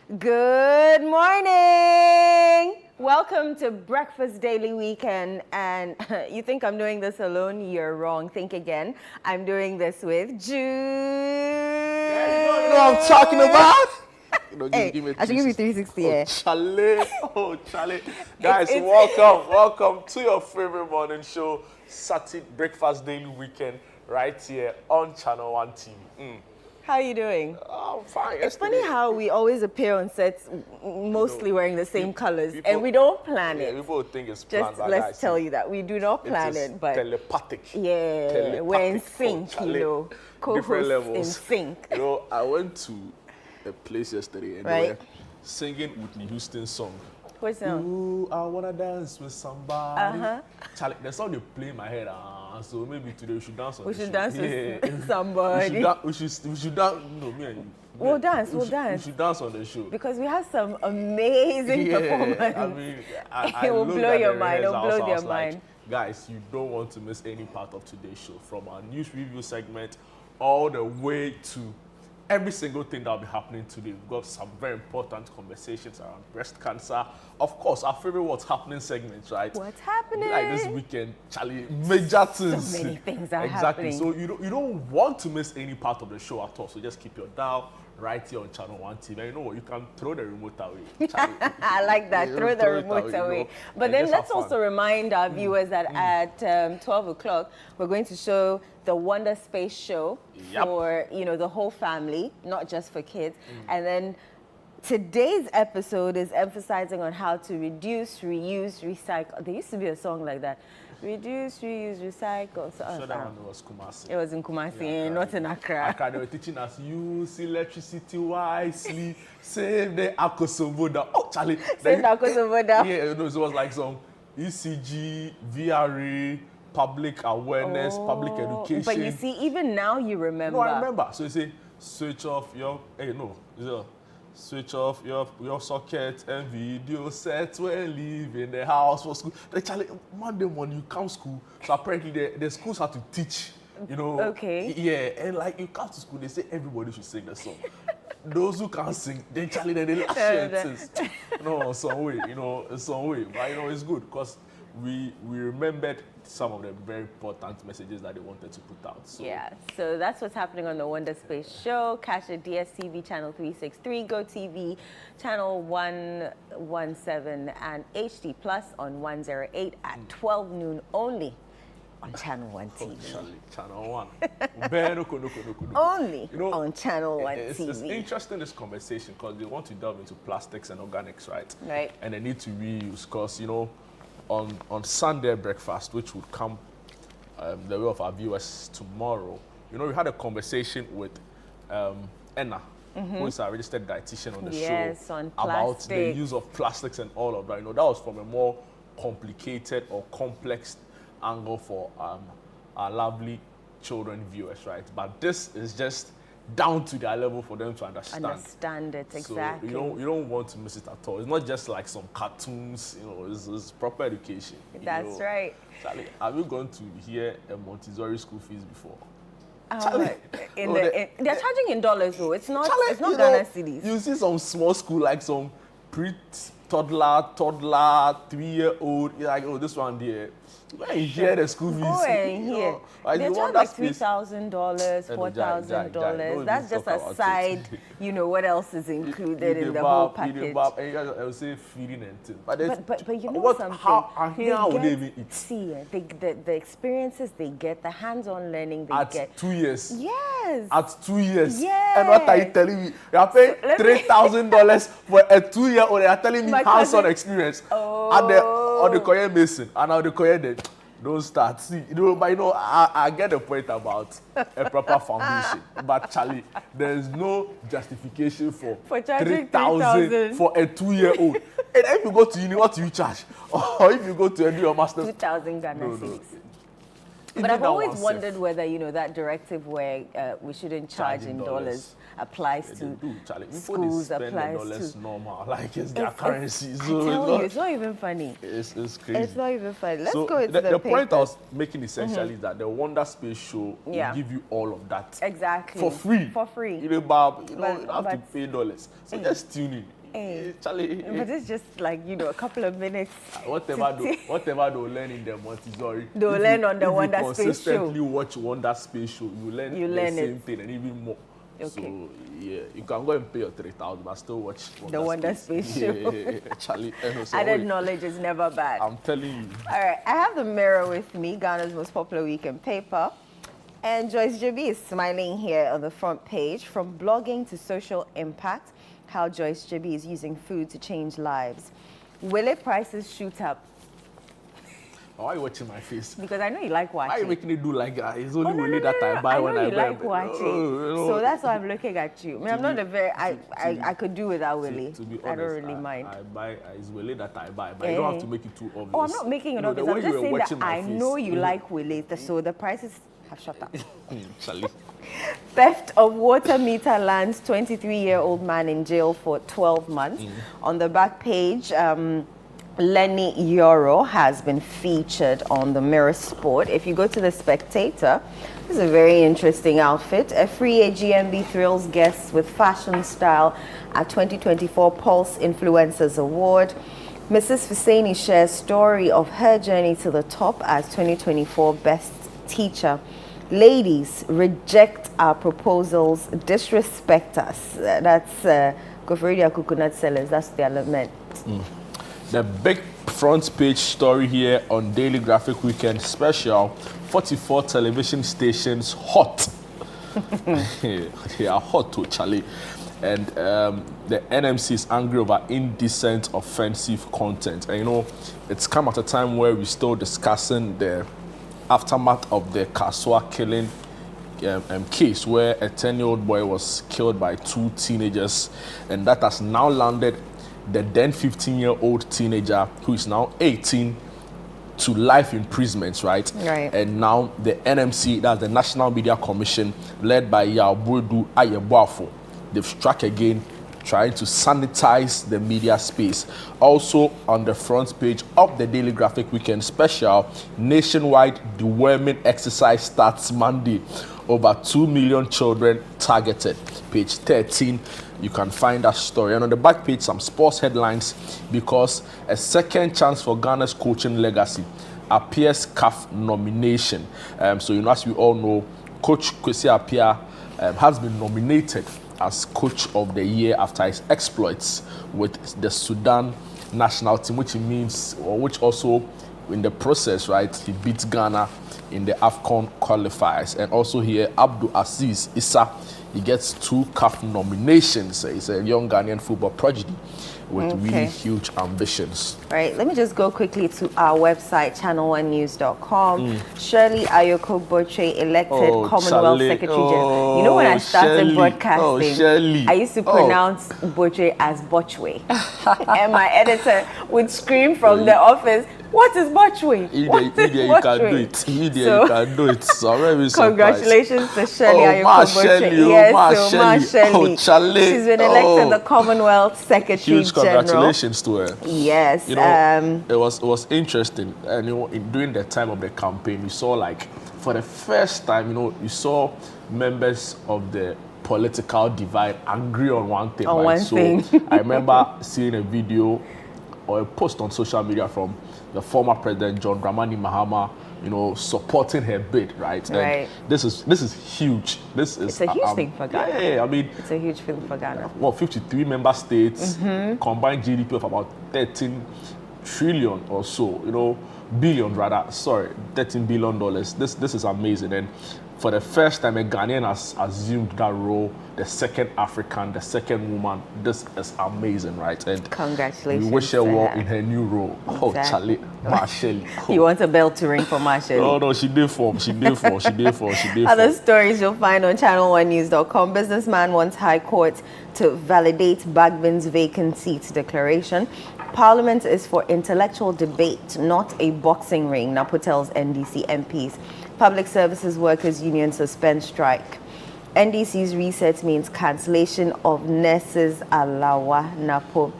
Good morning. Welcome to Breakfast Daily Weekend. And you think I'm doing this alone? You're wrong. Think again. I'm doing this with Jude. Yeah, you know what I'm talking about? Give me I should give you 360. Yeah. Charlie. Guys, welcome to your favorite morning show, Saturday Breakfast Daily Weekend, right here on Channel 1 TV. How are you doing? Oh, I'm fine. It's funny how we always appear on sets mostly wearing the same colors, and we don't plan it. People think it's planned. Just let's tell you that we do not plan it, but telepathic. Yeah, we're in sync, Different levels. in sync. I went to a place yesterday and they were singing Whitney Houston's song. What's that? Ooh, I wanna dance with somebody. Charlie, the song they play in my head. So maybe today we should dance on the show. We should dance with somebody. We should dance. No, me and you. We'll dance. We should dance on the show. Because we have some amazing performance. I mean, it will blow your mind. It will blow their mind. Guys, you don't want to miss any part of today's show. From our news review segment all the way to every single thing that will be happening today. We've got some very important conversations around breast cancer. Of course, our favorite What's Happening segment, right? What's happening? Like this weekend, Charlie, major things. So many things are happening. So you don't want to miss any part of the show at all. So just keep your dial right here on Channel 1 TV. And you know what? You can throw the remote away. Charlie, I like that. Throw the remote away. But then let's also remind our viewers that at 12 o'clock, we're going to show the Wonder Space Show for, the whole family, not just for kids. And then today's episode is emphasizing on how to reduce, reuse, recycle. There used to be a song like that. Reduce, reuse, recycle. So that one was Kumasi. It was in Kumasi, not in Accra. Accra, they were teaching us use electricity wisely, save the Akosovoda. Oh, Charlie. Save the Akosovoda. Yeah, it was like some ECG, VRA, public awareness, public education. But you see, even now you remember. No, I remember. So you say, switch off your, switch off your socket and video set when leaving the house for school. Charlie, Monday morning you come school, so apparently the schools have to teach, Okay. Yeah, and like you come to school, they say everybody should sing the song. Those who can't sing, then Charlie, then they lash it. Some way, some way. But it's good because we remembered some of the very important messages that they wanted to put out. So that's what's happening on the Wonder Space Show. Catch it DSTV channel 363, GoTV channel 117, and HD Plus on 108 at 12 noon only on Channel 1 TV. Channel 1. Only on Channel 1 TV. It's interesting, this conversation, because they want to delve into plastics and organics, right? Right. And they need to reuse, because, on Sunday breakfast, which would come the way of our viewers tomorrow, we had a conversation with Enna, who is a registered dietitian on the show, on about the use of plastics and all of that. That was from a more complicated or complex angle for our lovely children viewers, right? But this is just down to their level for them to understand it, exactly. So you don't want to miss it at all. It's not just like some cartoons, it's proper education. That's right. Charlie, have you gone to hear a Montessori school fees before? They're charging in dollars though. It's not Ghana cedis. You see some small school like some toddler, 3-year-old, you're like, this one there. When you hear the school fees, they charge like $3,000, $4,000. That's just a side, what else is included in the whole package. And I would say feeding and things. But something. How would they even eat? See, the experiences they get, the hands-on learning they get. At 2 years? Yes. At 2 years? Yes. And what are you telling me? You are paying $3,000 for a 2-year-old. You are telling me hands-on experience at the Korean Mason and at the Korean. Don't start. See, but I get the point about a proper foundation. But Charlie, there's no justification for $3,000 for a 2-year-old. And if you go to uni, what do you charge? Or if you go to do your master's, 2,000 Ghana cedis. But I've always wondered whether, that directive where we shouldn't charge in dollars applies to schools, applies to normal, like it's their currency. So it's not even funny. It's crazy. It's not even funny. Let's go into the point I was making essentially is that the Wonder Space Show will give you all of that exactly for free. For free. You don't have to pay dollars. So just tune in. Hey. Charlie. But it's just like, a couple of minutes. Whatever they'll learn in the Montessori. They'll learn on the Wonder Space Show. If you consistently watch Wonder Space Show, you learn the same thing and even more. Okay. So, yeah, you can go and pay your 3,000, but still watch the Wonder Space Show. Yeah. Charlie. Added knowledge is never bad. I'm telling you. All right, I have the Mirror with me, Ghana's most popular weekend paper. And Joyce Jobi is smiling here on the front page. From blogging to social impact, how Joyce Jobi is using food to change lives. Will it prices shoot up? Why are you watching my face? Because I know you like watching. Why are you making it do like that? It's only Willie that I buy when I buy. I know you like watching. So that's why I'm looking at you. I mean, I'm not a very... I could do without Willie. To be honest, I don't really mind. I buy... It's Willie that I buy, but you don't have to make it too obvious. Oh, I'm not making it obvious. I'm just saying that I know you like Willie, so the prices have shut up. Charlie. Theft of water meter lands 23-year-old man in jail for 12 months. On the back page, Lenny Yoro has been featured on the Mirror Sport. If you go to the Spectator, this is a very interesting outfit. A free GMB thrills guests with fashion style at 2024 Pulse Influencers Award. Mrs. Fuseni shares story of her journey to the top as 2024 Best Teacher. Ladies, reject our proposals, disrespect us. That's Gofredia Coconut Sellers. That's the element. The big front page story here on Daily Graphic Weekend Special, 44 television stations hot. They are hot too, Charlie. And the NMC is angry over indecent, offensive content. And it's come at a time where we're still discussing the aftermath of the Kaswa killing case, where a 10-year-old boy was killed by 2 teenagers, and that has now landed the then 15-year-old teenager, who is now 18, to life imprisonment, right? Right. And now the NMC, that's the National Media Commission, led by Yabudu Ayeboafo, they've struck again, trying to sanitize the media space. Also on the front page of the Daily Graphic Weekend Special, nationwide deworming exercise starts Monday. Over 2 million children targeted. Page 13, you can find that story. And on the back page, some sports headlines, because a second chance for Ghana's coaching legacy appears CAF nomination. So, as we all know, Coach Kwesi Appiah has been nominated as Coach of the Year after his exploits with the Sudan national team, which means, or which also in the process, right, he beat Ghana in the AFCON qualifiers. And also here, Abdul Aziz Issa, he gets 2 CAF nominations. He's a young Ghanaian football prodigy with really huge ambitions. Right, let me just go quickly to our website, channel1news.com. Shirley Ayoko Boche elected Commonwealth Secretary General. You know, when I started broadcasting, I used to pronounce Boche as Bochwe. And my editor would scream from the office, "What is Bochwe? What is You can do it. You can do it. So I'm congratulations to Shirley Ayoko Boche. Yes, Shirley. She's been elected the Commonwealth Secretary Huge congratulations to her. Yes. It was interesting. And during the time of the campaign, you saw, like, for the first time, you saw members of the political divide agree on one thing. On one thing. I remember seeing a video or a post on social media from the former president John Dramani Mahama, supporting her bid, right? Right. And this is huge. It's a huge thing for Ghana. Yeah, I mean, it's a huge thing for Ghana. 53 member states, combined GDP of about 13 trillion or so, billion rather. Sorry, $13 billion. This is amazing. And for the first time, a Ghanaian has assumed that role, the second African, the second woman. This is amazing, right? And congratulations. we wish her well in her new role. Exactly. Oh, Charlie, Marshall. You want a bell to ring for Marshall? No, she did form. Other stories you'll find on channel1news.com. Businessman wants High Court to validate Bagbin's vacant seat declaration. Parliament is for intellectual debate, not a boxing ring, Napo tells NDC MPs. Public Services Workers Union suspends strike. NDC's reset means cancellation of nurses Alawa Napo.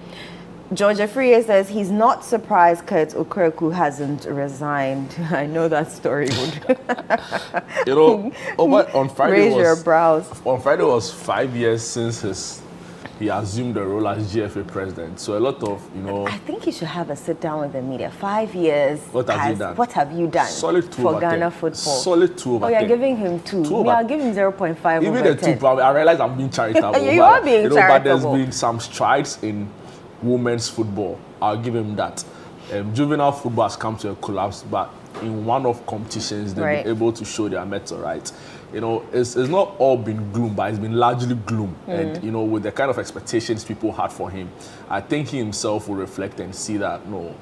Georgia Freer says he's not surprised Kurt Okraku hasn't resigned. I know that story would. On Friday raise your brows. On Friday was 5 years since he assumed the role as GFA president. So a lot of, I think he should have a sit down with the media. 5 years. What has he done? What have you done? Solid 2 for over Ghana 10. football? Solid 2 over 10. Oh, you're giving him 2. I'll give him 0.5 Even over the 10. 2, I realize I'm being charitable. You are being charitable. But there's been some strides in women's football. I'll give him that. Juvenile football has come to a collapse, but in one-off competitions, they've been able to show their mettle, right? It's not all been gloom, but it's been largely gloom. And, with the kind of expectations people had for him, I think he himself will reflect and see that, no,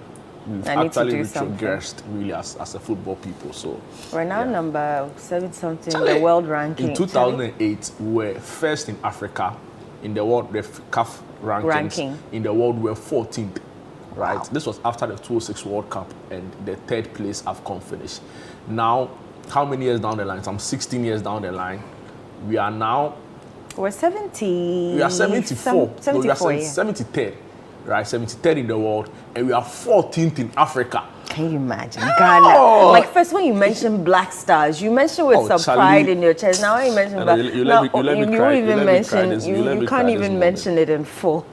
we've actually retrogressed really as a football people. So we're now number 7-something in the world ranking. In 2008, we were first in Africa in the world, the CAF rankings. In the world, we were 14th. Right. Wow. This was after the 2006 World Cup and the 3rd place AFCON finish. Now, how many years down the line? Some 16 years down the line. We are now. We're 70. We are 74. 74, we are 73rd. Right, 73rd in the world, and we are 14th in Africa. Can you imagine? Ghana. Like, first when you mentioned Black Stars, you mentioned with some pride in your chest. Now when you mention Black, you can't even mention it in full.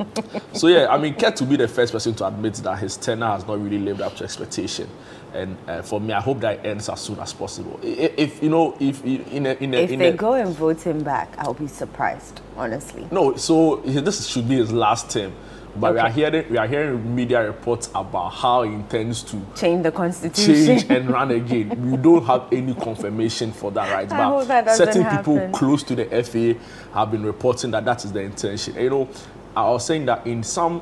So yeah, I mean, Ket to be the first person to admit that his tenure has not really lived up to expectation. And for me, I hope that it ends as soon as possible. If they go and vote him back, I'll be surprised, honestly. No, so this should be his last term. But we are hearing media reports about how he intends to change the constitution, change and run again. We don't have any confirmation for that, right? I hope that certain happen. People close to the FA have been reporting that is the intention. I was saying that in some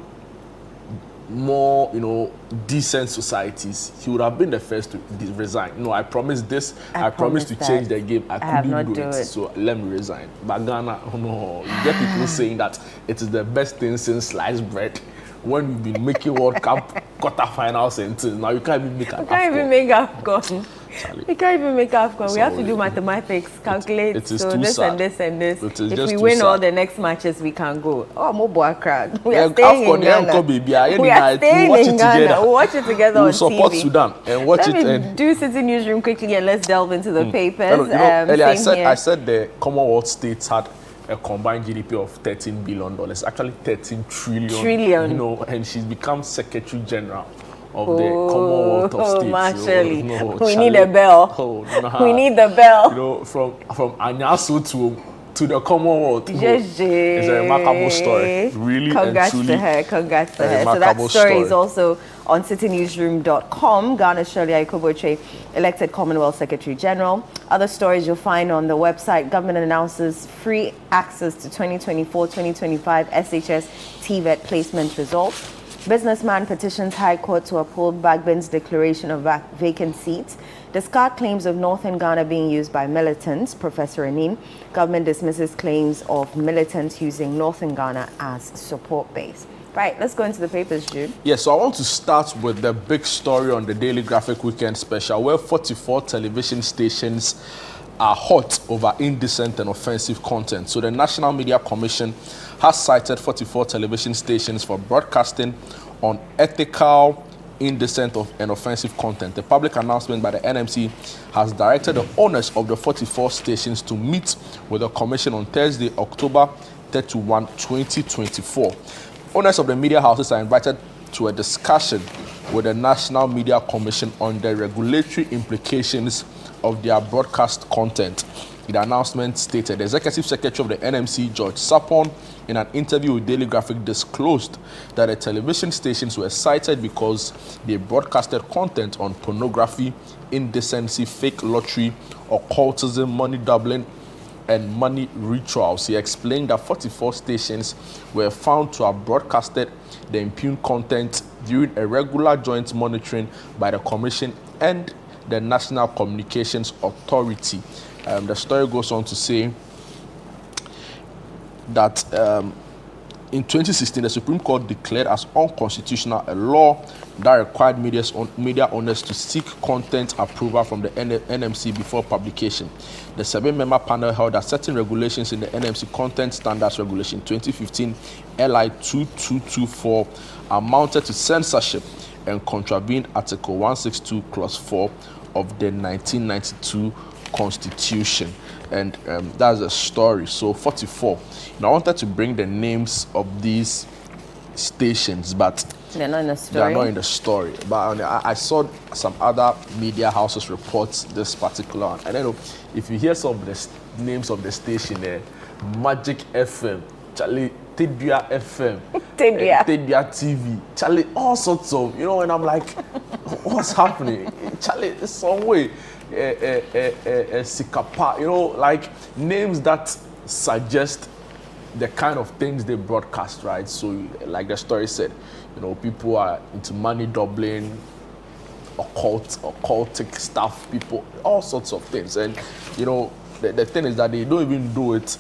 more, decent societies, he would have been the first to resign. I promised this. I promised to change the game. I couldn't do it. So let me resign. But Ghana, no. You get people saying that it is the best thing since sliced bread. When we've been making World Cup quarterfinals and things, now you can't even make AFCON. You can't even make AFCON. We can't even make AFCON. We have to do mathematics, calculate. It is so too this sad. and this and this. If we win all the next matches, we can go. Oh, Moboa crowd. We are staying in Ghana. We are staying in Ghana. We'll watch it together on TV. We'll support Sudan and watch it. Let me do City Newsroom quickly and let's delve into the papers. Earlier I said the Commonwealth states had a combined GDP of $13 billion. Actually, 13 trillion. And she's become Secretary General of the Commonwealth of States. Marshally. We need a bell. We need the bell. From Anyasu to the Commonwealth. It's a remarkable story. Really, congrats and truly. Congrats to her. So that story is also on citynewsroom.com. Ghana Shirley Ayikoboche, elected Commonwealth Secretary General. Other stories you'll find on the website. Government announces free access to 2024-2025 SHS TVET placement results. Businessman petitions High Court to uphold Bagbin's declaration of vacant seats. Discard claims of Northern Ghana being used by militants. Professor Anin. Government dismisses claims of militants using Northern Ghana as support base. Right, let's go into the papers, Jude. Yes, so I want to start with the big story on the Daily Graphic Weekend Special, where 44 television stations are hot over indecent and offensive content. So the National Media Commission has cited 44 television stations for broadcasting on ethical, indecent and offensive content. The public announcement by the NMC has directed the owners of the 44 stations to meet with the commission on Thursday, October 31, 2024. Owners of the media houses are invited to a discussion with the National Media Commission on the regulatory implications of their broadcast content. The announcement stated the Executive Secretary of the NMC, George Sapon, in an interview with Daily Graphic, disclosed that the television stations were cited because they broadcasted content on pornography, indecency, fake lottery, occultism, money doubling, and money rituals. He explained that 44 stations were found to have broadcasted the impugned content during a regular joint monitoring by the Commission and the National Communications Authority. The story goes on to say that in 2016, the Supreme Court declared as unconstitutional a law that required media owners to seek content approval from the NMC before publication. The 7-member panel held that certain regulations in the NMC Content Standards Regulation 2015 LI 2224 amounted to censorship and contravened Article 162, Clause 4 of the 1992 Constitution. and that's a story. So 44. Now I wanted to bring the names of these stations, but they're not in the story. They are not in the story. But I saw some other media houses report this particular one. And I know if you hear some of the names of the station there, Magic FM, Charlie, Tedua FM, Tedua TV, Charlie, all sorts of, and I'm like, what's happening? Charlie, it's some way, Sikapa, like names that suggest the kind of things they broadcast, right? So, like the story said, people are into money doubling, occultic stuff, people, all sorts of things. And, the thing is that they don't even do it.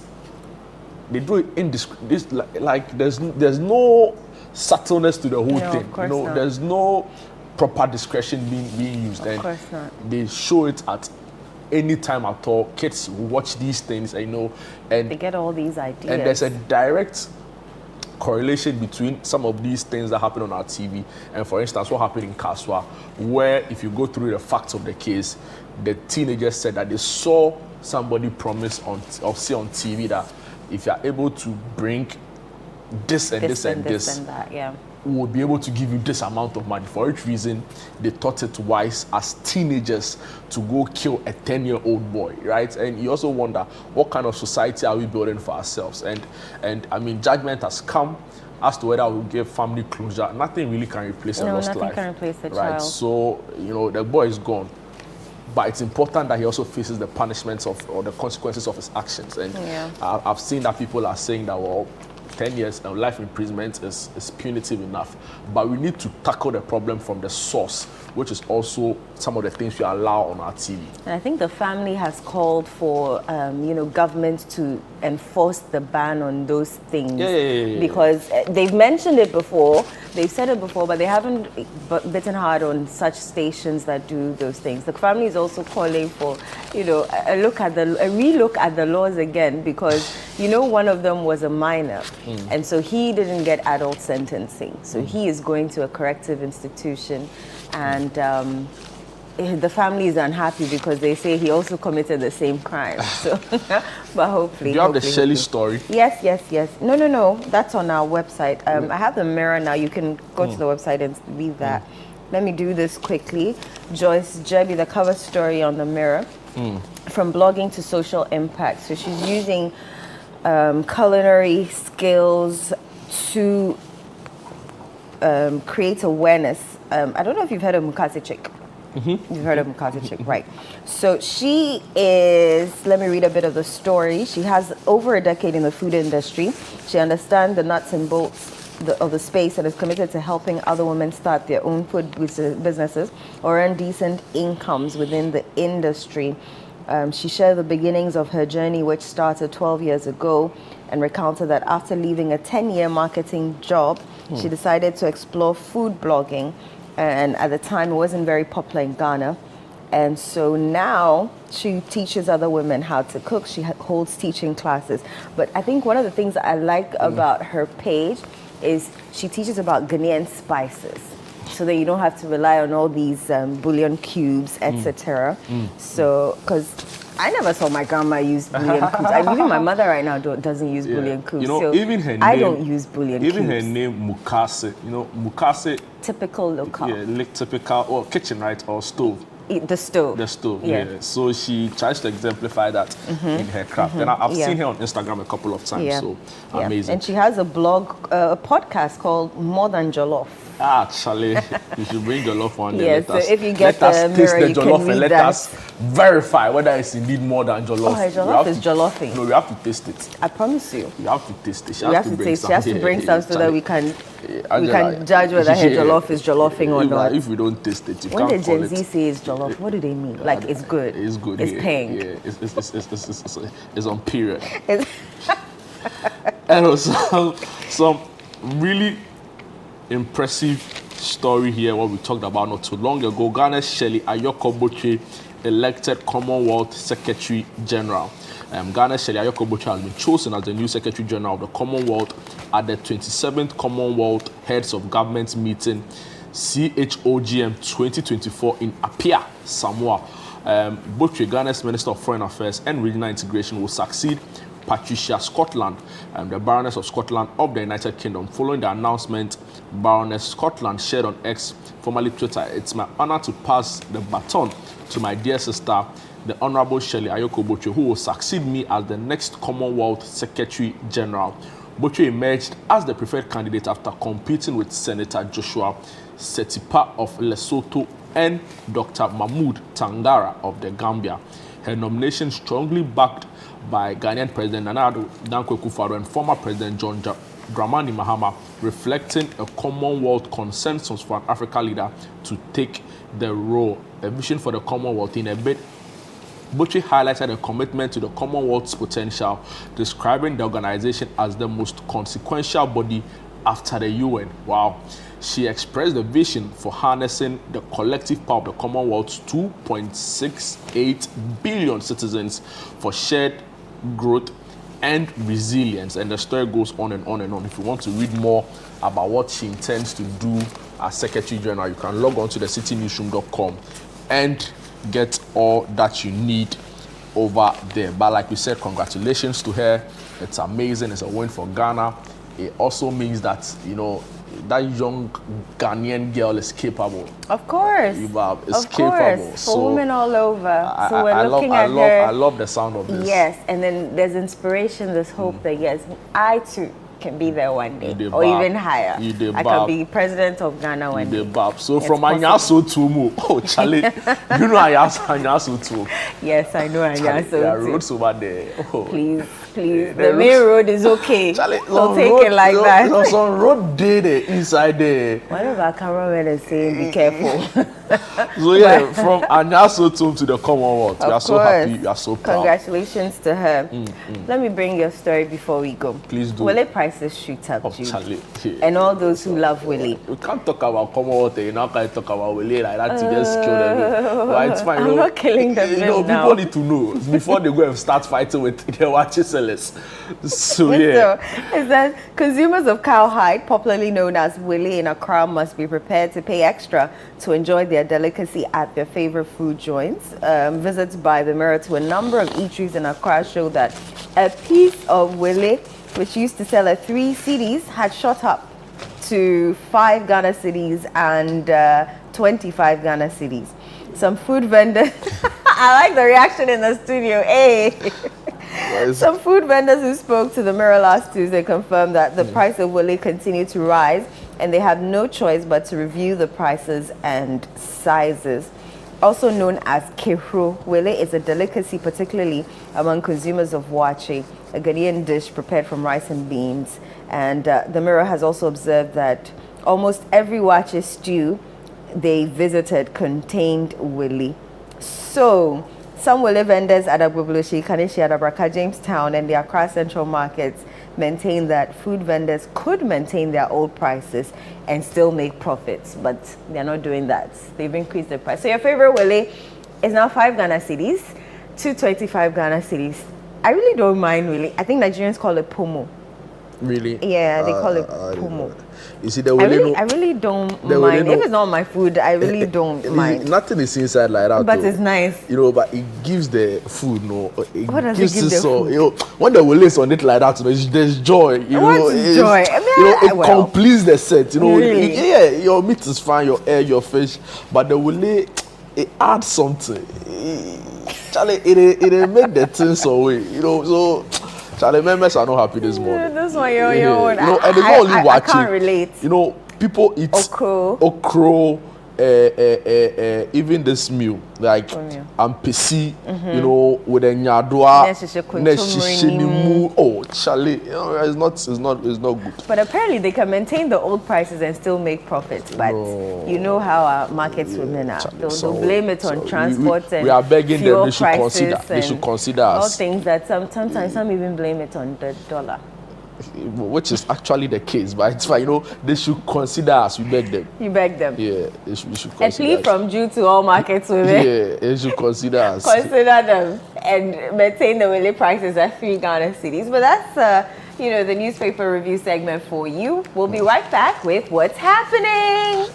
They do it like there's no subtleness to the whole thing. Of course not. There's no proper discretion being used. Of course not. They show it at any time at all. Kids watch these things, and they get all these ideas. And there's a direct correlation between some of these things that happen on our TV and, for instance, what happened in Kaswa, where if you go through the facts of the case, the teenagers said that they saw somebody promise or see on TV that if you are able to bring this and this and that, yeah, we will be able to give you this amount of money. For which reason, they thought it wise as teenagers to go kill a 10-year-old boy, right? And you also wonder, what kind of society are we building for ourselves? And I mean, judgment has come as to whether we'll give family closure. Nothing really can replace a lost life. No, nothing can replace the right? child. So, the boy is gone. But it's important that he also faces the punishments or the consequences of his actions. And I've seen that people are saying that, well, 10 years of life imprisonment is punitive enough. But we need to tackle the problem from the source, which is also some of the things we allow on our TV. And I think the family has called for, government to enforce the ban on those things. Because they've mentioned it before, they've said it before, but they haven't bitten hard on such stations that do those things. The family is also calling for, a relook at the laws again, because, one of them was a minor. And so he didn't get adult sentencing. So he is going to a corrective institution. And the family is unhappy because they say he also committed the same crime. So, but hopefully. Do you have the Shelley story? Yes. No. That's on our website. I have the Mirror now. You can go to the website and read that. Let me do this quickly. Joyce Jebi, the cover story on the Mirror. From blogging to social impact. So she's using culinary skills to create awareness. I don't know if you've heard of Mukase Chick. You've heard of Mukase Chick, right? So she is, let me read a bit of the story. She has over a decade in the food industry. She understands the nuts and bolts of the space and is committed to helping other women start their own food businesses or earn decent incomes within the industry. She shared the beginnings of her journey, which started 12 years ago, and recounted that after leaving a 10-year marketing job, she decided to explore food blogging. And at the time, it wasn't very popular in Ghana. And so now she teaches other women how to cook. She holds teaching classes. But I think one of the things that I like about her page is she teaches about Ghanaian spices, so that you don't have to rely on all these bouillon cubes, etc. So, because I never saw my grandma use bouillon cubes. Even my mother right now doesn't use bouillon cubes. So even her name, I don't use bouillon cubes. Even her name, Mukase, Mukase. Typical local. Yeah, like typical, or kitchen, right, or stove. The stove. The stove, yeah. So she tries to exemplify that in her craft. And I've seen her on Instagram a couple of times, so amazing. And she has a blog, a podcast called More Than Jollof. Actually, you should bring jollof on there. So if you get the Mirror, you can read let that. us verify whether it's indeed more than jollof. Oh, jollof is jollofing. No, we have to taste it. I promise you. You have to taste it. She has to bring some so that we can judge whether her jollof is jolloffing or not. If we don't taste it, you when can't the Gen Z says jollof, what do they mean? Like it's good. It's good. It's pink. Yeah, it's on period. And also some really impressive story here, what we talked about not too long ago. Ghana's Shelley Ayoko-Botwe elected Commonwealth Secretary General. Ghana's Shelley Ayoko-Botwe has been chosen as the new Secretary General of the Commonwealth at the 27th Commonwealth Heads of Government meeting, CHOGM 2024 in Apia, Samoa. Botwe, Ghana's Minister of Foreign Affairs and Regional Integration, will succeed Patricia Scotland, the Baroness of Scotland of the United Kingdom. Following the announcement, Baroness Scotland shared on X, formerly Twitter, "It's my honor to pass the baton to my dear sister, the Honorable Shirley Ayoko Botwe, who will succeed me as the next Commonwealth Secretary General." Botwe emerged as the preferred candidate after competing with Senator Joshua Setipa of Lesotho and Dr. Mahmoud Tangara of the Gambia. Her nomination, strongly backed by Ghanaian President Nana Addo Dankwa Akufo-Addo and former President John Dramani Mahama, reflecting a Commonwealth consensus for an African leader to take the role. A vision for the Commonwealth. In a bid, Botwe highlighted a commitment to the Commonwealth's potential, describing the organization as the most consequential body after the UN. Wow. She expressed the vision for harnessing the collective power of the Commonwealth's 2.68 billion citizens for shared growth and resilience. And the story goes on and on and on. If you want to read more about what she intends to do as Secretary General, you can log on to thecitynewsroom.com and get all that you need over there. But like we said, congratulations to her. It's amazing. It's a win for Ghana. It also means that, you know, that young Ghanaian girl is capable. Of course. Is capable. For so women all over. So we're looking at her. I love the sound of this. Yes, and then there's inspiration, there's hope that yes, I too can be there one day, or even higher. I can be president of Ghana one day. So from Anyaso to Mu, oh Charlie, you know Anyaso too. Yes, I know Anyaso too. There are roads over there. Oh. Please. The main road is okay. Charlie, don't take it like that. There's some road there inside there. Whatever our cameraman is saying, be careful. So yeah, from Anyaso to the Commonwealth, we are so happy, we are so proud. Congratulations to her. Let me bring your story before we go. Please do. Willie prices shoot up, Charlie. And all those who love Willie. We can't talk about Commonwealth, you know, can't talk about Willie like that to just kill them. But it's fine. I'm not killing them. People need to know before they go and start fighting with their watches sellers. So yeah. So, is that consumers of cowhide, popularly known as Willie in Accra, must be prepared to pay extra to enjoy their delicacy at their favorite food joints. Visits by the Mirror to a number of eateries in Accra show that a piece of Willie, which used to sell at 3 cedis, had shot up to 5 Ghana cedis and 25 Ghana cedis. Some food vendors, I like the reaction in the studio, hey! Some food vendors who spoke to the Mirror last Tuesday confirmed that the price of Willie continued to rise, and they have no choice but to review the prices and sizes. Also known as kehro, Willie is a delicacy particularly among consumers of wache, a Ghanaian dish prepared from rice and beans. And the Mirror has also observed that almost every wache stew they visited contained Willie. So, some Willie vendors at Agbogbloshie, Kaneshie, Adabraka, Jamestown, and the Accra Central markets maintain that food vendors could maintain their old prices and still make profits, but they're not doing that. They've increased the price. So your favorite Willie is now 5 Ghana cedis, 225 Ghana cedis. I really don't mind Willie. I think Nigerians call it pomo. Really? Yeah, they call it pomo. You see, I really don't mind. If it's not my food, I really don't mind. Nothing is inside like that. But it's nice. You know, but it gives the food, What does it give the food? You know, when the will is on it like that, there's joy. You know, joy? It completes the set. You know, really? Yeah, your meat is fine, your egg, your fish, but the will it adds something. Charlie, it make the things away. You know, so. Charlie, members are not happy this morning. This one, your own. You know, and they not only watching. I can't relate. You know, people eat okro, even this meal, like ampesi, you know, with a nyadwa, neshishinimu. Oh, Charlie, you know, it's not good. But apparently they can maintain the old prices and still make profits. But you know how our markets women are. They'll blame it on transport and we are begging them. They should consider us. All things that sometimes some even blame it on the dollar. Which is actually the case, but it's fine. You know, they should consider us. We beg them. You beg them. Yeah, they should consider us. A plea from Jew to all markets women. Yeah, they should consider us. Consider them and maintain the Willie prices at 3 Ghana cedis. But that's you know, the newspaper review segment for you. We'll be right back with what's happening.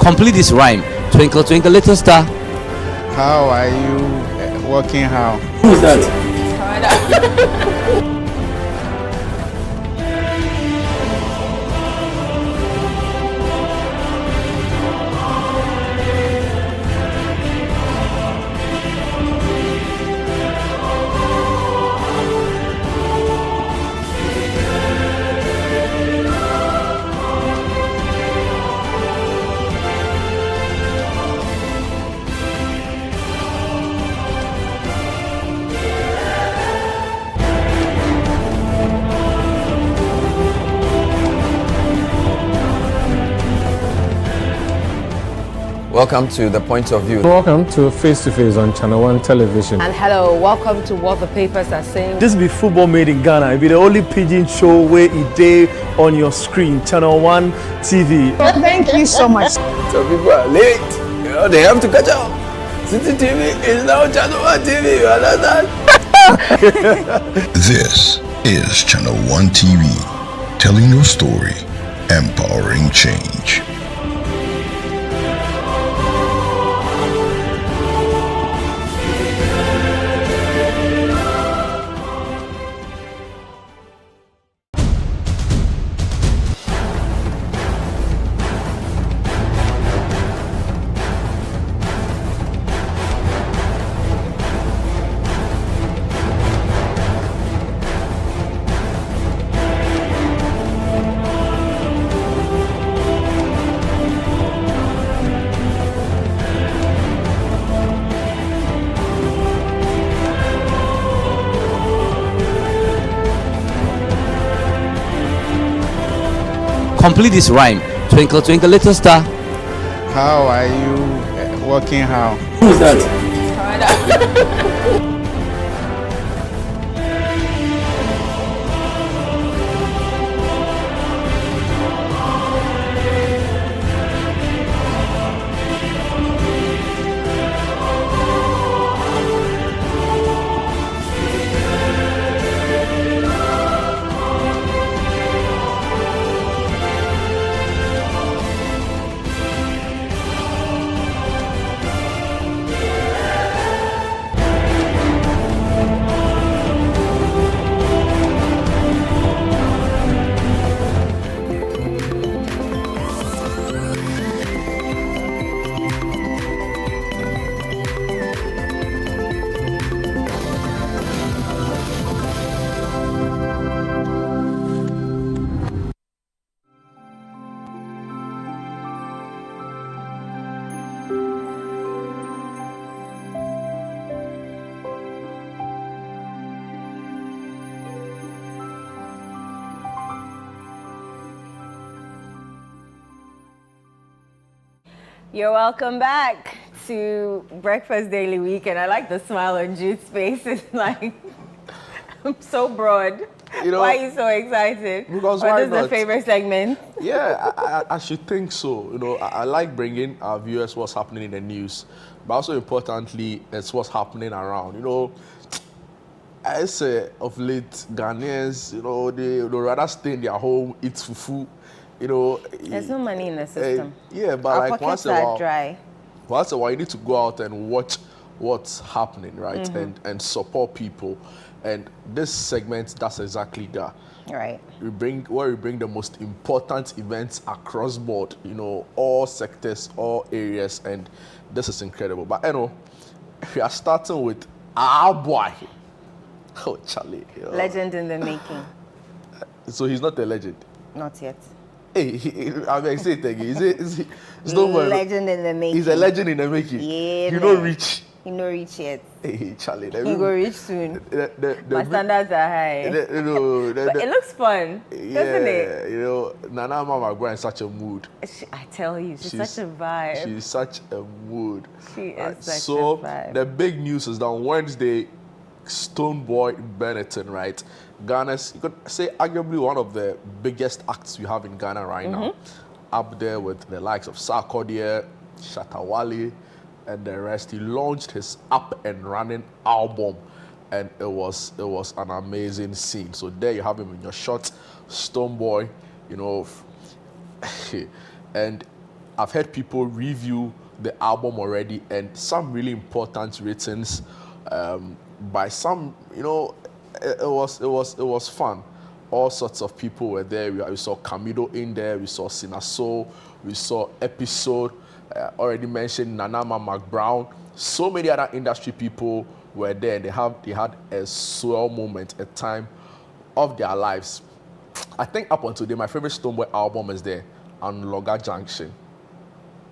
Complete this rhyme. Twinkle, twinkle, little star. How are you working how? Who's that? Welcome to The Point of View. Welcome to Face to Face on Channel One Television. And hello, welcome to What the Papers Are Saying. This be football made in Ghana. It be the only pidgin show where it day on your screen. Channel One TV. Thank you so much. Some people are late. You know, they have to catch up. City TV is now Channel One TV. You understand? This is Channel One TV, telling your story, empowering change. Complete this rhyme. Twinkle, twinkle, little star. How are you working how? Who's that? You're welcome back to Breakfast Daily Week, and I like the smile on Jude's face. It's like, I'm so broad. You know, why are you so excited? Because or why this is the not? favorite segment? Yeah, I should think so. You know, I like bringing our viewers what's happening in the news, but also importantly, it's what's happening around. You know, I say of late, Ghanaians, you know, they rather stay in their home, eat fufu. You know, there's no money in the system. Yeah, but our like pockets are dry. Once in a while, you need to go out and watch what's happening, right? Mm-hmm. And support people. And this segment, that's exactly that. Right. We bring the most important events across board, you know, all sectors, all areas, and this is incredible. But you know, we are starting with our boy. Oh, Charlie. You know. Legend in the making. So he's not a legend? Not yet. Hey, I mean, say it again. It's no legend in the making. He's a legend in the making. Yeah. You know, rich. He no reach yet. Hey, Charlie. He go reach soon. My standards are high. But it looks fun, doesn't it? You know, Nana Mama go in such a mood. I tell you, she's such a vibe. She's such a mood. She is such so a vibe. The big news is that on Wednesday, Stonebwoy Benetton, right? Ghana's, you could say, arguably one of the biggest acts we have in Ghana right now. Up there with the likes of Sarkodie, Shatta Wale, and the rest. He launched his up and running album, and it was an amazing scene. So there you have him in your shot, Stonebwoy, you know, and I've heard people review the album already, and some really important ratings by some. It was fun. All sorts of people were there. We saw Camilo in there. We saw Sinaso. We saw Episode. Already mentioned Nanama McBrown. So many other industry people were there. They had a swell moment, a time of their lives. I think up until today, my favorite Stonebwoy album is the Anloga Junction.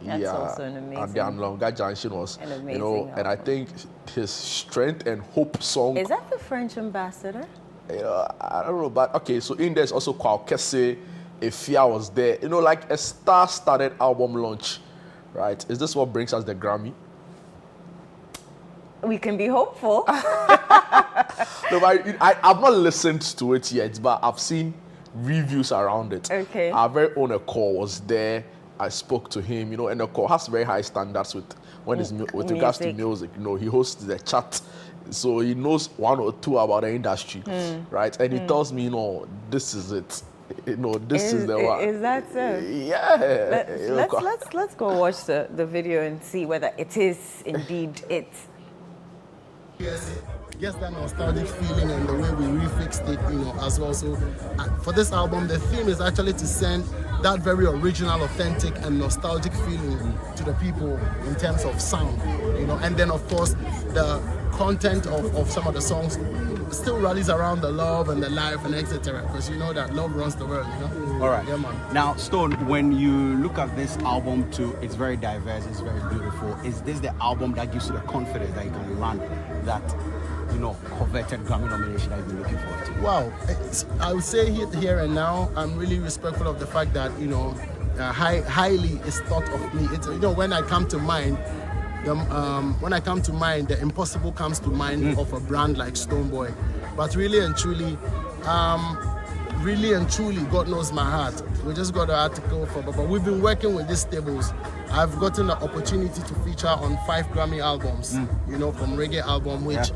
That's also an amazing. And the Anloga Junction was, an amazing and I think his Strength and Hope song. Is that the French ambassador? I don't know, but okay. So in there's also Kwao Kese, Efia was there. Like a star-studded album launch, right? Is this what brings us the Grammy? We can be hopeful. No, but I've not listened to it yet, but I've seen reviews around it. Okay. Our very own Eko was there. I spoke to him, and Eko has very high standards with regards to music. He hosts the chat, so he knows one or two about the industry, right? And he tells me, this is it. This is the one. Is that so? Yeah. Let's go watch the video and see whether it is indeed it. Yes, that nostalgic feeling and the way we refixed it, as well. So for this album, the theme is actually to send that very original, authentic, and nostalgic feeling to the people in terms of sound, and then of course the content of some of the songs still rallies around the love and the life and etc. Because you know that love runs the world, All right. Yeah, man. Now, Stone, when you look at this album too, it's very diverse, it's very beautiful. Is this the album that gives you the confidence that you can land that, coveted Grammy nomination that you've been looking forward to? Wow, I would say here and now, I'm really respectful of the fact that highly is thought of me. It's when I come to mind. The impossible comes to mind of a brand like Stonebwoy. But really and truly, God knows my heart. We just got an article but we've been working with these stables. I've gotten the opportunity to feature on 5 Grammy albums, from reggae album, which,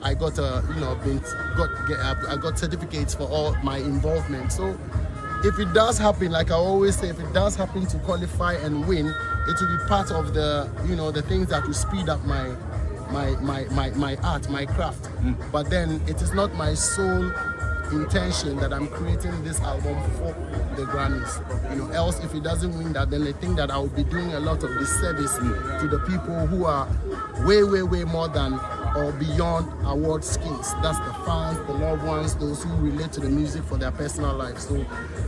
I got I got certificates for all my involvement. So if it does happen, like I always say, if it does happen to qualify and win, it will be part of the, the things that will speed up my art, my craft. But then it is not my sole intention that I'm creating this album for the Grammys. Else if it doesn't win that, then I think that I will be doing a lot of disservice to the people who are way, way, way more than or beyond award schemes. That's the fans, the loved ones, those who relate to the music for their personal life. So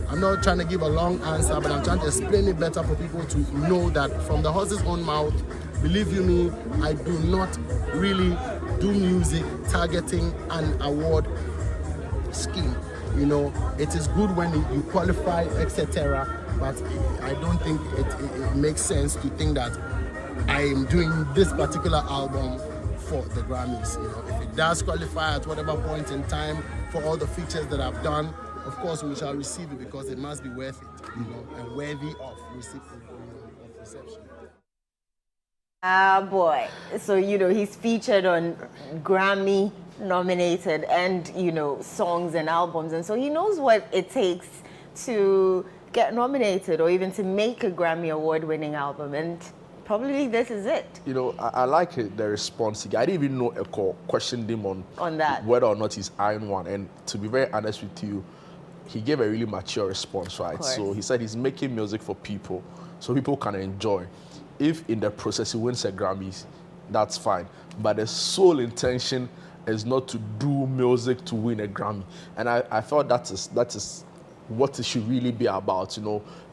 I'm not trying to give a long answer, but I'm trying to explain it better for people to know that from the horse's own mouth, believe you me, I do not really do music targeting an award scheme. It is good when you qualify, etc. But I don't think it makes sense to think that I am doing this particular album for the Grammys. If it does qualify at whatever point in time for all the features that I've done, of course we shall receive it because it must be worth it, and worthy of reception. Ah, boy. So, he's featured on Grammy nominated and, songs and albums. And so he knows what it takes to get nominated or even to make a Grammy award-winning album. And probably this is it. I like it, the response. I didn't even know Eko questioned him on that, whether or not he's eyeing one. And to be very honest with you, he gave a really mature response, right? So he said he's making music for people, so people can enjoy. If in the process he wins a Grammys, that's fine. But the sole intention is not to do music to win a Grammy. And I felt that is what it should really be about,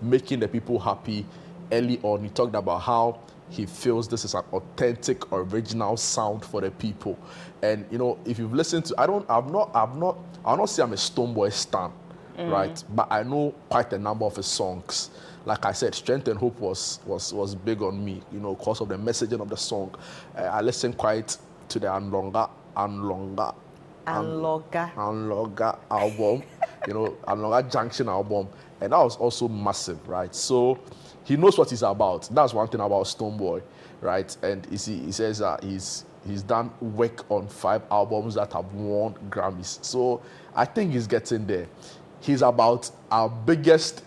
making the people happy. Early on, he talked about how he feels this is an authentic, original sound for the people. And if you've listened to, I'll not say I'm a Stonebwoy stan, right? But I know quite a number of his songs. Like I said, Strength and Hope was big on me, because of the messaging of the song. I listened quite to the Anloga album, Anloga Junction album, and that was also massive, right? So he knows what he's about. That's one thing about Stonebwoy, right? And he says that he's done work on 5 albums that have won Grammys. So I think he's getting there. He's about our biggest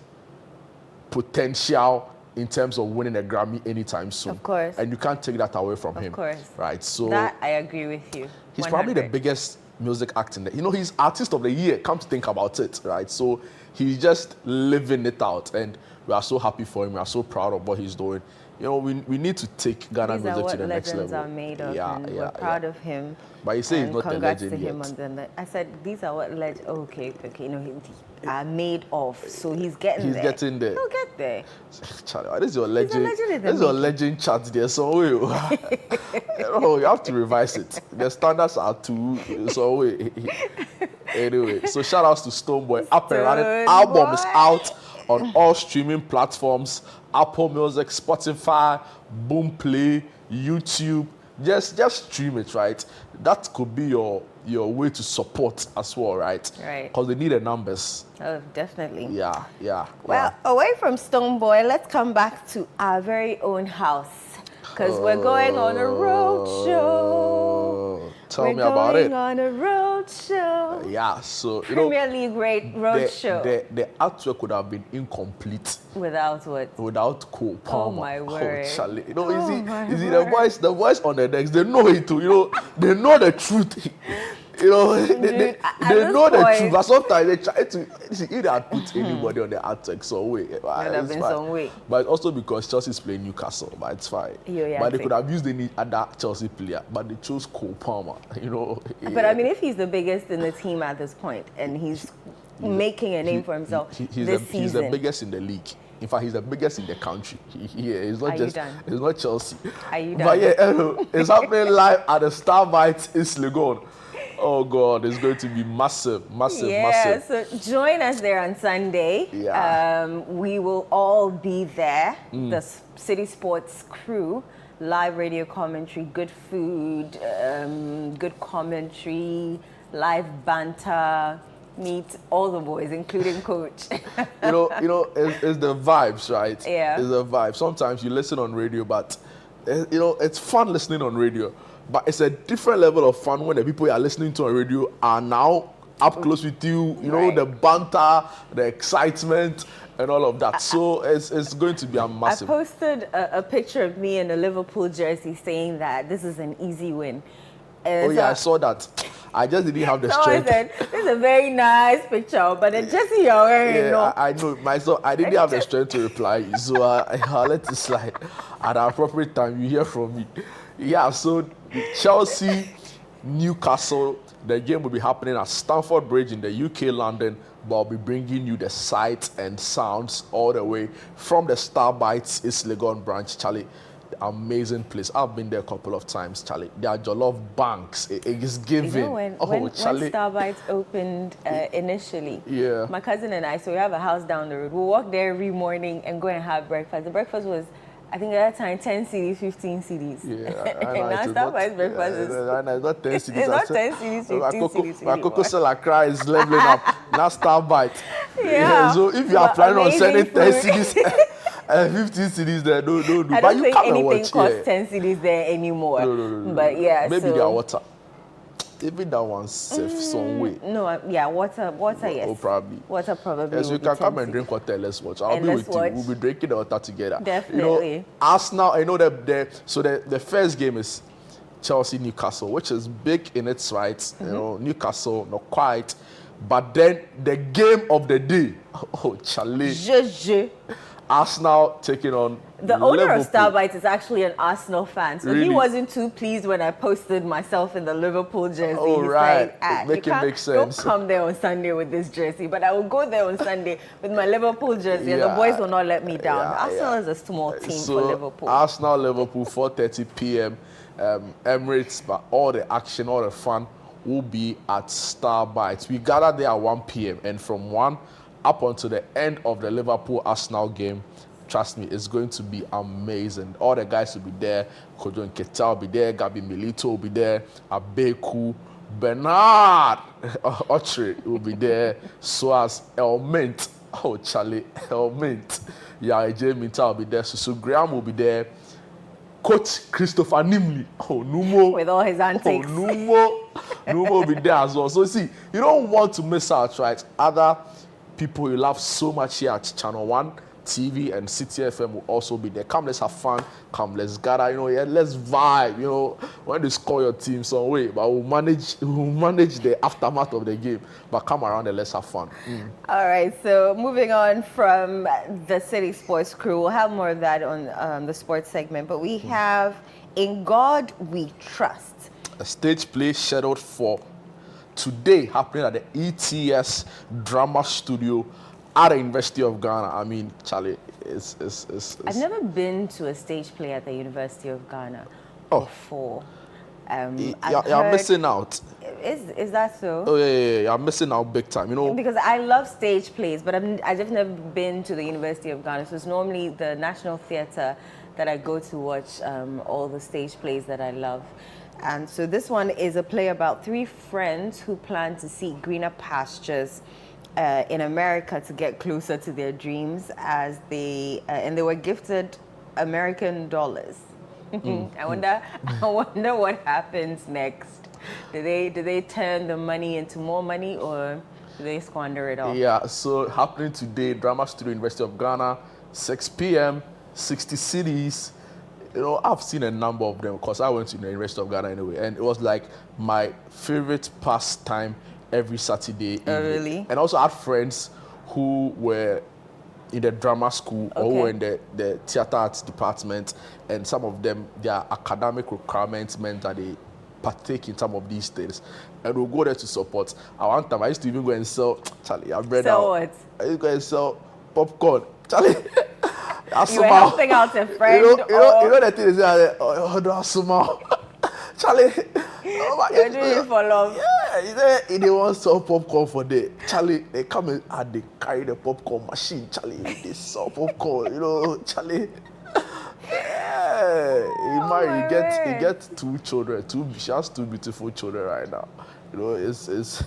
potential in terms of winning a Grammy anytime soon. Of course. And you can't take that away from him. Of course. Right. So that I agree with you. He's 100. probably the biggest music act in the, he's Artist of the Year, come to think about it, right? So he's just living it out, and we are so happy for him. We are so proud of what he's doing. We need to take Ghana music to the next level. These are what legends are made of, and we're proud of him. But you say he's not a legend to him yet. I said, these are what legends, okay, he are made of, so he's getting there. He's getting there. He'll get there. Charlie, this is your legend. This is your legend chat there. So you have to revise it. The standards are too. So anyway, so shout outs to Stonebwoy. Up and Running album is out on all streaming platforms: Apple Music, Spotify, Boomplay, YouTube. Just stream it, right? That could be your way to support as well, right? Right. Because they need the numbers. Oh, definitely. Yeah. Well, away from Stonebwoy, let's come back to our very own house, because we're going on a road show. Tell me about it. We're going on a road show. Yeah, so Premier League road show. The artwork would have been incomplete without what? Without Cole Palmer. Oh my word! Oh, Charlie. You see the voice on the decks. They know it too. They know the truth. They know the truth, but sometimes they try to. If they had put anybody on the artwork, so wait, would have been some way. But it's also because Chelsea's playing Newcastle, but it's fine. But they could have used any other Chelsea player, but they chose Cole Palmer. But I mean, if he's the biggest in the team at this point, and he's making a name for himself this season, he's the biggest in the league. In fact, he's the biggest in the country. It's not it's not Chelsea. Are you done? But it's happening live at the Starbites East Legon. Oh God, it's going to be massive. Yeah, so join us there on Sunday. Yeah. We will all be there. The City Sports crew, live radio commentary, good food, good commentary, live banter. Meet all the boys, including Coach. It's the vibes, right? Yeah. It's the vibe. Sometimes you listen on radio, but it's fun listening on radio. But it's a different level of fun when the people you are listening to on radio are now up close with you. The banter, the excitement, and all of that. So it's going to be a massive. I posted a picture of me in a Liverpool jersey saying that this is an easy win. I saw that. I just didn't have the strength. This is a very nice picture, but the jersey you're wearing, I know myself. I didn't have the strength to reply, so I'll let it slide. At the appropriate time, you hear from me. Yeah, so Chelsea, Newcastle, the game will be happening at Stamford Bridge in the UK, London, but I'll be bringing you the sights and sounds all the way from the Starbites East Legon branch, Charlie. Amazing place. I've been there a couple of times, Charlie. There are jollof banks. It is giving. When Starbites opened initially, my cousin and I, so we have a house down the road. We walk there every morning and go and have breakfast. The breakfast was, I think at that time, 10 CDs, 15 CDs. Yeah, and now Starbites breakfast is... It's not 10 CDs. It's not 10 CDs, 15 CDs. My Coco Salakra is leveling up. Now Starbites. Yeah. So if you are planning on sending 10 CDs... 15 CDs there, no. I don't think anything costs 10 CDs there anymore. No. But yeah, maybe they are water. Even that one's safe some way. No, water, yes. Oh, probably. Water probably. Yes, you can come and drink water. Let's watch. I'll be with you. We'll be drinking the water together. Definitely. Arsenal. I know that the first game is Chelsea Newcastle, which is big in its rights. Newcastle not quite, but then the game of the day. Oh, Charlie. Arsenal taking on the owner Liverpool. of Starbites is actually an Arsenal fan, so really? He wasn't too pleased when I posted myself in the Liverpool jersey. Oh, He's right. like, Make sense. Don't come there on Sunday with this jersey, but I will go there on Sunday with my Liverpool jersey, and the boys will not let me down. Arsenal is a small team for Liverpool. Arsenal, Liverpool, 4:30 p.m. Emirates, but all the action, all the fun will be at Starbites. We gather there at 1 p.m. and from 1 up until the end of the Liverpool-Arsenal game, trust me, it's going to be amazing. All the guys will be there. Kojo Nketiah will be there. Gabi Milito will be there. Abeku, Bernard Ochre will be there. So as Elmint. Oh, Charlie, Elmint. Yeah, AJ Minta will be there. Susu Graham will be there. Coach Christopher Nimley. Oh, Numo. With all his antics. Oh, Numo will be there as well. So see, you don't want to miss out, right? Other people you love so much here at Channel 1, TV and City FM will also be there. Come, let's have fun. Come, let's gather. Yeah, let's vibe. When they score your team some way, but we'll manage the aftermath of the game. But come around and let's have fun. All right. So moving on from the City Sports Crew, we'll have more of that on the sports segment. But we have In God We Trust, a stage play scheduled for today, happening at the ETS Drama Studio at the University of Ghana. I mean, Charlie, it's I've never been to a stage play at the University of Ghana before. You're missing out. Is that so? Oh yeah, you're missing out big time. Because I love stage plays, but I've just never been to the University of Ghana. So it's normally the National Theatre that I go to watch all the stage plays that I love. And so this one is a play about 3 friends who plan to seek greener pastures in America to get closer to their dreams and they were gifted American dollars. I wonder what happens next. Do they turn the money into more money, or do they squander it all? Yeah, so happening today, Drama Studio, University of Ghana, 6 p.m., 60 cities. I've seen a number of them because I went to the University of Ghana anyway, and it was like my favorite pastime every Saturday. Oh, really? And also I had friends who were in the drama school or who were in the theater arts department, and some of them, their academic requirements meant that they partake in some of these things, and we'll go there to support. At one time, I used to even go and sell, Charlie, I read Sell out. what? I used to go and sell popcorn. Charlie, you were helping out a friend? You know the thing is that, Charlie, you're doing it for love. Yeah, they want to sell popcorn for day. Charlie, they come in and they carry the popcorn machine. Charlie, they sell popcorn, Charlie. Yeah, he gets 2 children. She has 2 beautiful children right now. It's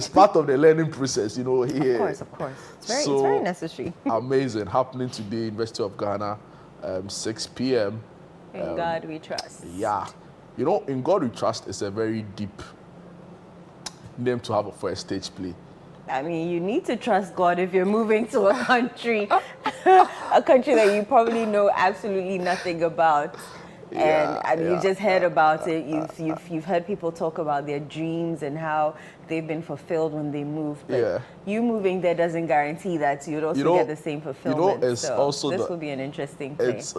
part of the learning process, here. Of course. It's very necessary. Amazing. Happening today, University of Ghana, 6 p.m. In God We Trust. Yeah. In God We Trust is a very deep name to have for a stage play. I mean, you need to trust God if you're moving to a country, a country that you probably know absolutely nothing about. And you just heard about it. You've heard people talk about their dreams and how they've been fulfilled when they move. But you moving there doesn't guarantee that you'd also get the same fulfillment. It's so also this will be an interesting thing. It's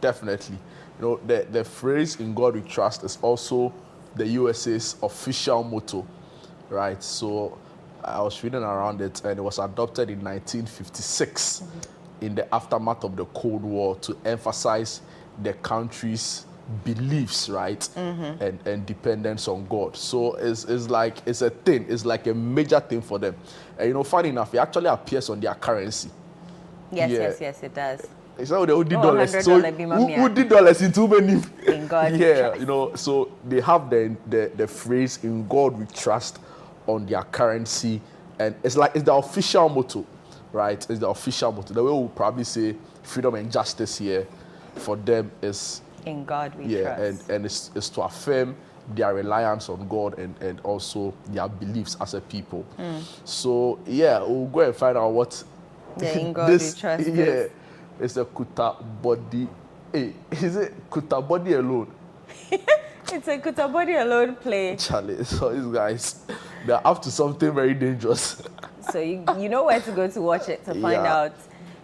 definitely. The phrase "In God We Trust" is also the USA's official motto, right? So I was reading around it, and it was adopted in 1956 in the aftermath of the Cold War to emphasize the country's beliefs, right, and dependence on God. So it's a thing. It's like a major thing for them. And funny enough, it actually appears on their currency. Yes, it does. It's not the dollars. So who did dollars in too many? In God we trust. So they have the phrase "In God We Trust" on their currency, and it's the official motto, right? It's the official motto. The way we'll probably say freedom and justice here, for them is in God we trust. and it's to affirm their reliance on God and also their beliefs as a people. So we'll go and find out what in God we trust. It's a Kuta Body. Hey, is it Kuta Body alone? It's a Kuta Body alone play. Charlie, so these guys, they're up to something very dangerous. So you know where to go to watch it to find out.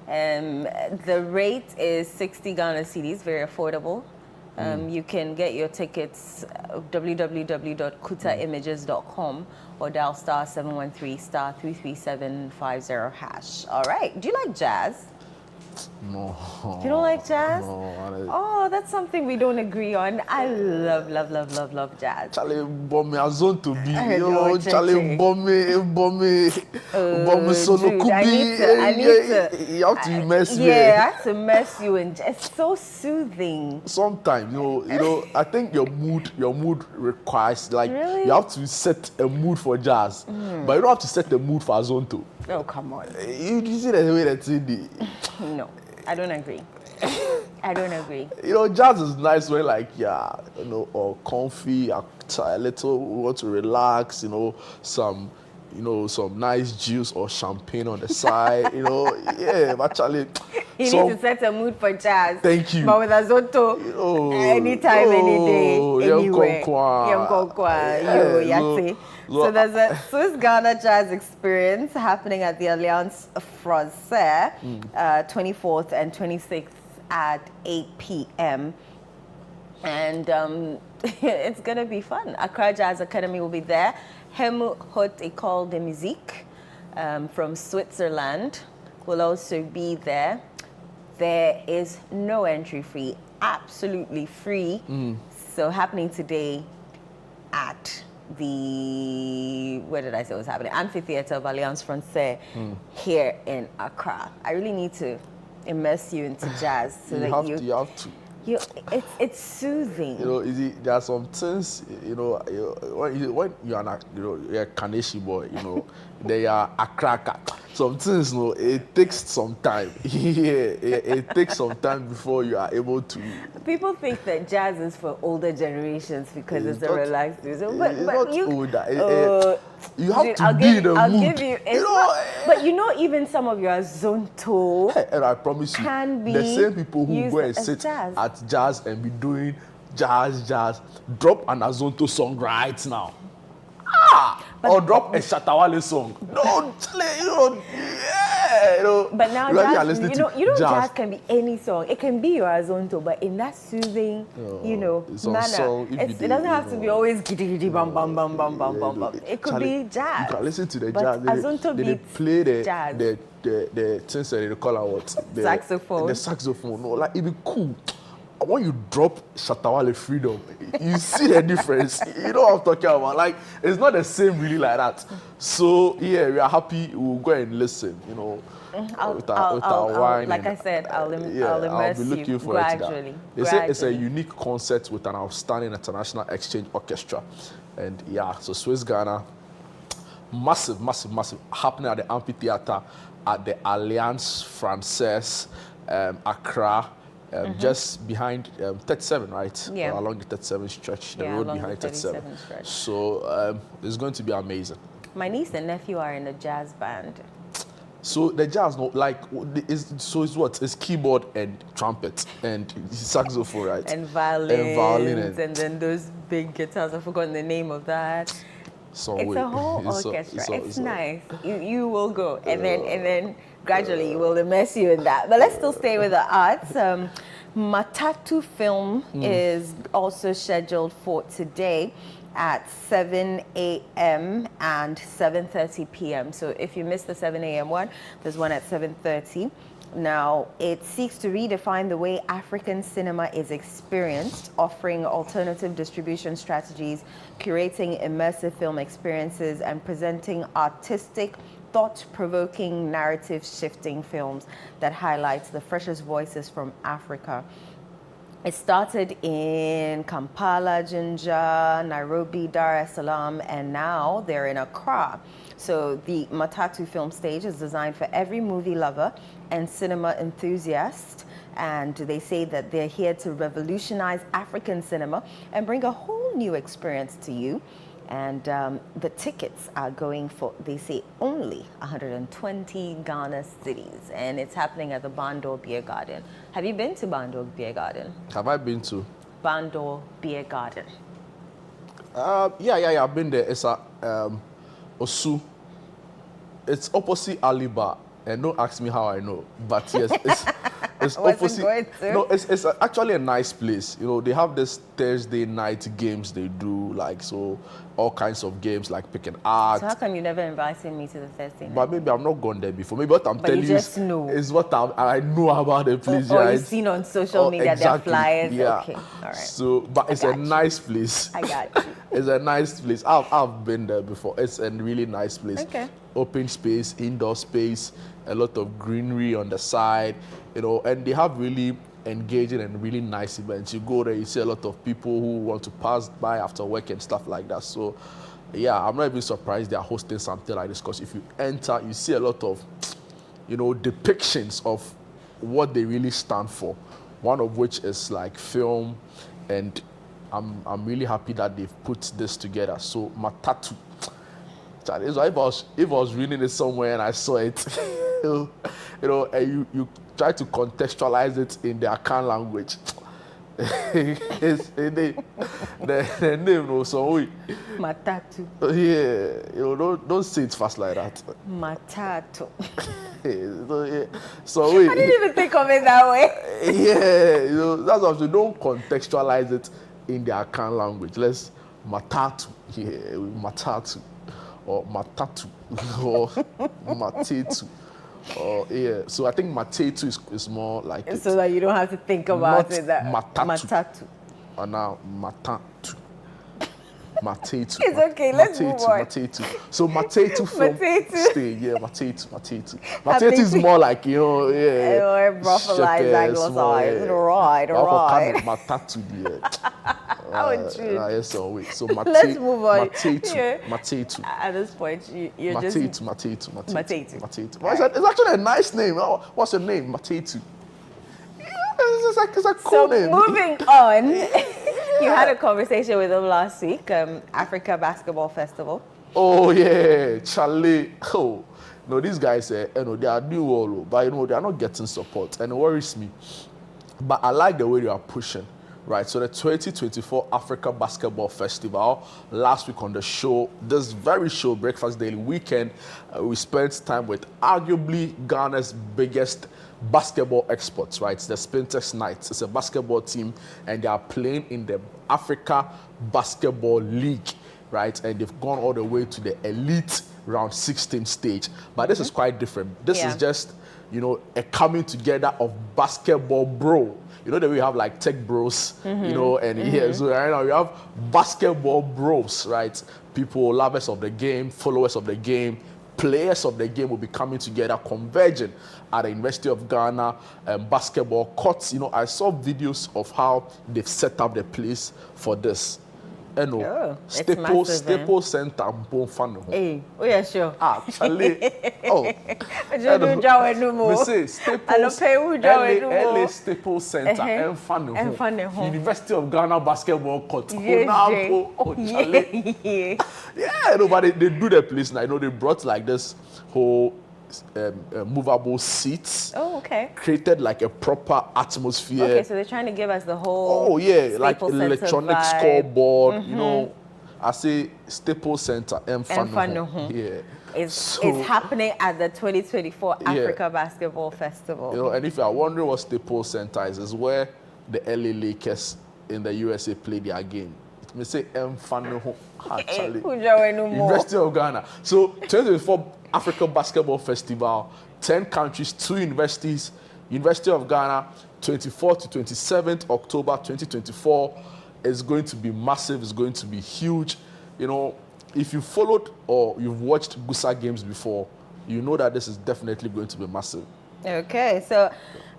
The rate is 60 Ghana cedis, very affordable. You can get your tickets www.kutaimages.com or dial *713 *33750#. All right. Do you like jazz? No. You don't like jazz? No. Oh, that's something we don't agree on. I love jazz. Charlie, bomb a zone to be. Charlie, bomb solo kubi. You have to mess me. Yeah, I have to mess you, and it's so soothing. Sometimes, I think your mood requires you have to set a mood for jazz, but you don't have to set a mood for azonto. Oh, come on. You see the way that's in the. No, I don't agree. I don't agree. Jazz is nice when or comfy, a little, want to relax, some you know, some nice juice or champagne on the side, you know. Yeah, actually. You need to set a mood for jazz. Thank you. But with Azonto, anytime, any day, anywhere. So there's a Swiss Ghana jazz experience happening at the Alliance Francaise, 24th and 26th at 8 p.m. And it's going to be fun. Accra Jazz Academy will be there. Helmut Haute École de Musique from Switzerland will also be there. There is no entry fee, absolutely free. So happening today at the, where did I say it was happening? Amphitheater of Alliance Francaise here in Accra. I really need to immerse you into jazz so you have to. It's soothing. You know, there are some things, you know, when you're a Kaneshi boy, you know, they are a cracker. Some things, you know, it takes some time. It takes some time before you are able to. People think that jazz is for older generations because it's a relaxed music. But you, older. You have to be in the mood. I'll give you. But you know, even some of your Zonto. And I promise you, the same people who go and sit at jazz and be doing jazz, drop an Azonto song right now. Or drop a Shatawale song. But now jazz, jazz can be any song. It can be your Azonto, but in that soothing, manner. It doesn't have to be always giddy giddy bam bam bam bam bam bam bam. It could be jazz. You can listen to the but jazz. Azonto they play the things that they call what? Saxophone. The saxophone. No, like it be cool. When you drop Shatawale Freedom, you see the difference. You know what I'm talking about? Like, it's not the same really like that. So, yeah, we are happy. We'll go and listen, you know, with our wine. Like I said, I'll immerse I'll be looking for gradually. They say it's a unique concert with an outstanding international exchange orchestra. And, yeah, so Swiss Ghana, massive, happening at the amphitheater at the Alliance Francaise, Accra. Just behind 37, right? Yeah. Along the 37 stretch, the road behind 37. So it's going to be amazing. My niece and nephew are in a jazz band. So the jazz, it's what? It's keyboard and trumpet and saxophone, right? And violin. And then those big guitars. I've forgotten the name of that. It's a whole orchestra. It's nice. You will go, and then gradually you will immerse you in that. But let's still stay with the arts. Matatu film is also scheduled for today at 7 a.m. and 7:30 p.m. So if you missed the 7 a.m. one, there's one at 7:30. Now, it seeks to redefine the way African cinema is experienced, offering alternative distribution strategies, curating immersive film experiences, and presenting artistic, thought-provoking, narrative-shifting films that highlights the freshest voices from Africa. It started in Kampala, Jinja, Nairobi, Dar es Salaam, and now they're in Accra. So the Matatu film stage is designed for every movie lover and cinema enthusiast. And they say that they're here to revolutionize African cinema and bring a whole new experience to you. And the tickets are going for, they say, only 120 Ghana cities. And it's happening at the Bandor Beer Garden. Have you been to Bandor Beer Garden? Have I been to? Bandor Beer Garden. Yeah, I've been there. It's at Osu. It's opposite Aliba. And don't ask me how I know. But yes, it's opposite. No, it's actually a nice place. You know, they have this Thursday night games they do, like, so all kinds of games like pick and art. So how come you never invited me to the Thursday night? But maybe I'm not gone there before. Maybe what I'm telling you is what I know about the place. Or you've seen on social media, exactly. their flyers. Yeah. Okay, all right. So, but it's a nice place. I got you. It's a nice place. I've been there before. It's a really nice place. Okay. Open space, indoor space, a lot of greenery on the side, you know, and they have really engaging and really nice events. You go there, you see a lot of people who want to pass by after work and stuff like that. So, yeah, I'm not even surprised they are hosting something like this, because if you enter, you see a lot of, you know, depictions of what they really stand for. One of which is like film, and I'm really happy that they've put this together. So Matatu. Charlie, so if I was reading it somewhere and I saw it, you know, and you try to contextualize it in the Akan language. the name no so we Matatu. Yeah, you know, don't say it fast like that. Matatu. So we I didn't even think of it that way. Yeah, you know, that's what you don't contextualize it in the Akan language. Let's matatu, yeah, matatu, or matatu, or matetu. Yeah, so I think matetu is more like it. So that you don't have to think about Not it. That matatu. Or now matatu. Matetu. It's okay, let's move on. Matetu. So matetu from Matetu. stay, yeah, matetu. Matetu is more like, you know, yeah. Or brothelize, anglicized. Right. Matatu, yeah. How true. Yes, so wait. So let's move on. Matetu. At this point, you're just... Matetu. Well, it's actually a nice name. What's your name? Matetu. Yeah, it's a cool name. So moving on, you had a conversation with them last week, Africa Basketball Festival. Oh yeah, Charlie. Oh, no, these guys, you know, they are doing well, but you know, they are not getting support, and it worries me. But I like the way they are pushing. Right, so the 2024 Africa Basketball Festival, last week on the show, this very show, Breakfast Daily Weekend, we spent time with arguably Ghana's biggest basketball experts, right? It's the Spintex Knights. It's a basketball team, and they are playing in the Africa Basketball League, right? And they've gone all the way to the elite round 16 stage. But this is quite different. This is just, you know, a coming together of basketball bro. You know that we have like tech bros, you know, and here, so right now we have basketball bros, right? People, lovers of the game, followers of the game, players of the game will be coming together, converging at the University of Ghana basketball courts. You know, I saw videos of how they've set up the place for this. You know, Staples Center, Hey, oh yeah, sure. Actually, we say Staples, LA Staples Center, University of Ghana basketball court. Yeah, no, but they do the place now. You know, they brought like this whole movable seats. Oh, okay. Created like a proper atmosphere. Okay, so they're trying to give us the whole. Oh yeah, like electronic scoreboard. You know, I say Staples Center and yeah. It's happening at the 2024 Africa Basketball Festival. You know, and if you are wondering what Staples Center is where the LA Lakers in the USA play their game. It may say actually. University of Ghana. So 2024 Africa Basketball Festival, 10 countries, 2 universities. University of Ghana, 24th to 27th October 2024 is going to be massive. It's going to be huge. You know, if you followed or you've watched Gusa games before, you know that this is definitely going to be massive. Okay, so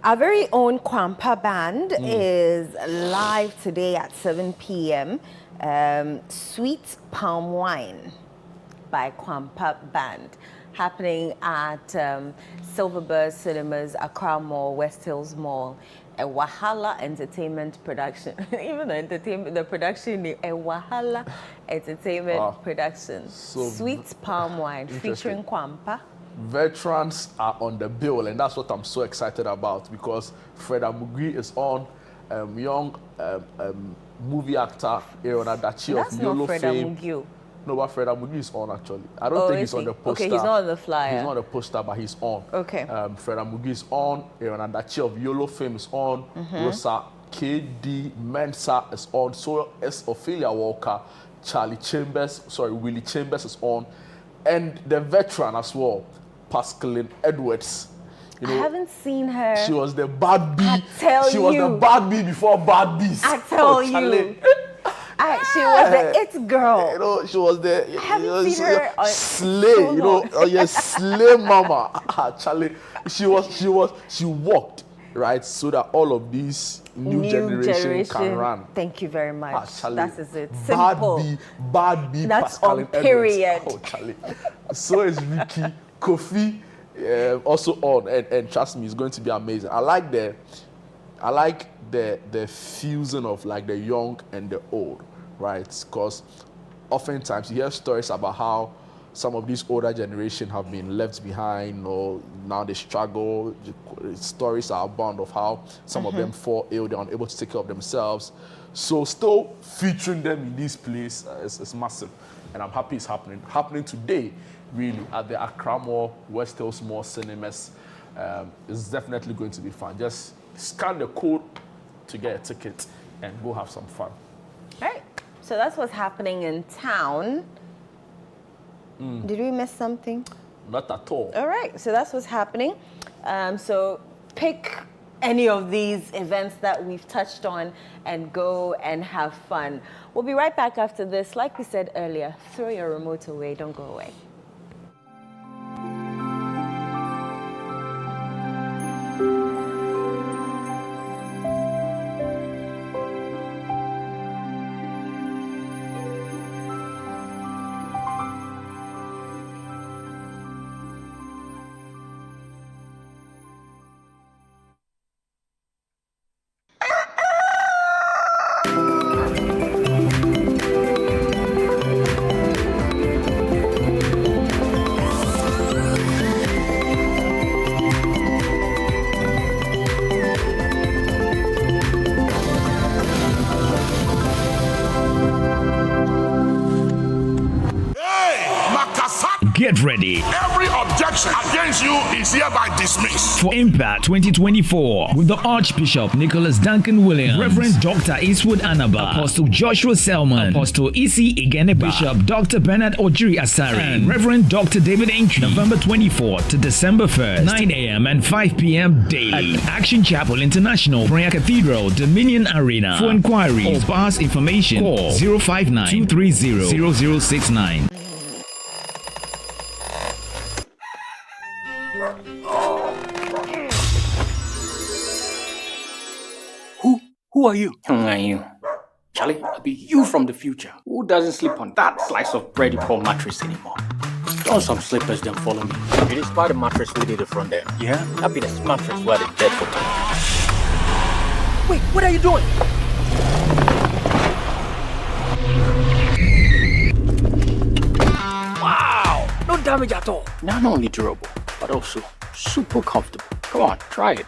our very own Kwampa Band is live today at 7 p.m. Sweet Palm Wine by Kwampa Band, happening at Silverbird Cinemas, Accra Mall, West Hills Mall, a Wahala Entertainment production. Even the production, a Wahala Entertainment production. So Sweet Palm Wine featuring Kwampa. Veterans are on the bill, and that's what I'm so excited about, because Fred Amugui is on, young movie actor Aaron Adachi of Yolo fame. No, but Fred Amugui is on actually. I don't think he's on the poster. Okay, he's not on the flyer. He's not on the poster, but he's on. Okay. Fred Amugui is on. Aaron Adachi of Yolo fame is on. Rosa KD Mensah is on. So is Ophelia Walker. Willie Chambers is on. And the veteran as well, Pascaline Edwards. You know, I haven't seen her. She was the bad bee. She was the bad bee before bad bees. I tell you. She was the it girl. You know, she was the slay. You know, slay mama. Charlie, she walked right so that all of these new generation can run. Thank you very much. That is it. Simple. Bad bee. That's on period. Oh, Charlie. So is Ricky, Kofi, also on, and trust me, it's going to be amazing. I like the fusion of like the young and the old, right? Because oftentimes you hear stories about how some of these older generation have been left behind, or now they struggle. Stories are abound of how some of them fall ill, they're unable to take care of themselves. So still featuring them in this place is massive. And I'm happy it's happening. Happening today, really, at the Accra Mall, West Hills Mall Cinemas. It's definitely going to be fun. Just scan the code to get a ticket and go have some fun. All right. So that's what's happening in town. Did we miss something? Not at all. All right, so that's what's happening. So pick any of these events that we've touched on and go and have fun. We'll be right back after this. Like we said earlier, throw your remote away, don't go away. Get ready. Every objection against you is hereby dismissed. For Impact 2024 with the Archbishop Nicholas Duncan Williams, Reverend Dr. Eastwood Anaba, Apostle Joshua Selman, Apostle Isi Igeneba, Bishop Dr. Bernard Ojiri Asari, and Reverend Dr. David Entry, November 24th to December 1st, 9 a.m. and 5 p.m. daily at Action Chapel International, Prayer Cathedral, Dominion Arena. For inquiries or pass information, call 059-230-0069. Who are you? Who are you? Charlie, I'll be you from the future. Who doesn't sleep on that slice of bready poor mattress anymore? Don't some slippers then follow me. It is by the mattress we did the front there. Yeah? I'll be the mattress where the dead for time. Wait, what are you doing? Wow! No damage at all. Not only durable, but also super comfortable. Come on, try it.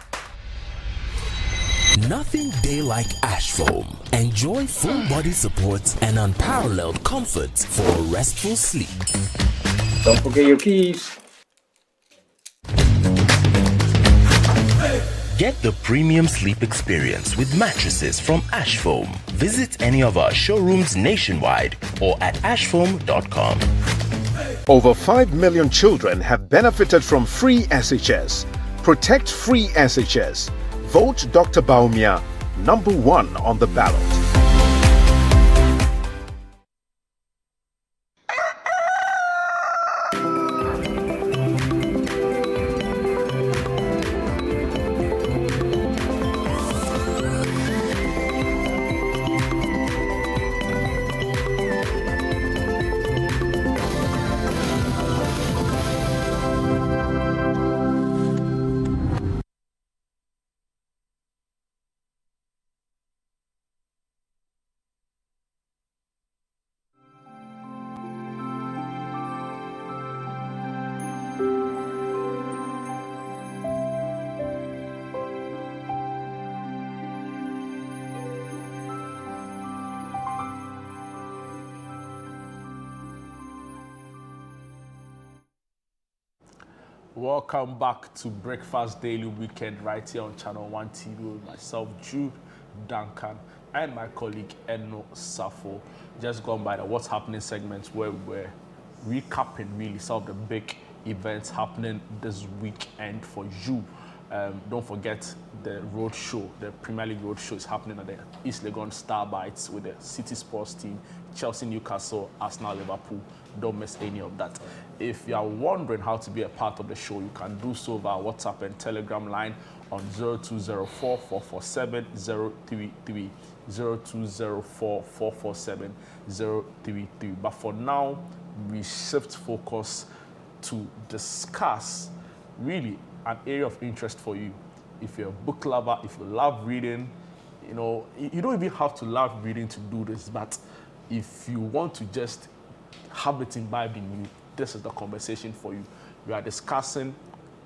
Nothing day like Ash Foam. Enjoy full body support and unparalleled comfort for a restful sleep. Don't forget your keys. Get the premium sleep experience with mattresses from Ash Foam. Visit any of our showrooms nationwide or at ashfoam.com. Over 5 million children have benefited from free SHS. Protect free SHS. Vote Dr. Baumia #1 on the ballot. Welcome back to Breakfast Daily Weekend right here on Channel 1 TV with myself, Jude Duncan, and my colleague, Eno Safo. Just gone by the What's Happening segments where we were recapping really some of the big events happening this weekend for you. Don't forget the road show, the Premier League road show is happening at the East Legon Star Bites with the City Sports team, Chelsea, Newcastle, Arsenal, Liverpool. Don't miss any of that. If you are wondering how to be a part of the show, you can do so via WhatsApp and Telegram line on 0204-447-033, 0204-447-033. But for now, we shift focus to discuss really an area of interest for you. If you're a book lover, if you love reading, you know, you don't even have to love reading to do this, but if you want to just have it imbibed in you, this is the conversation for you. We are discussing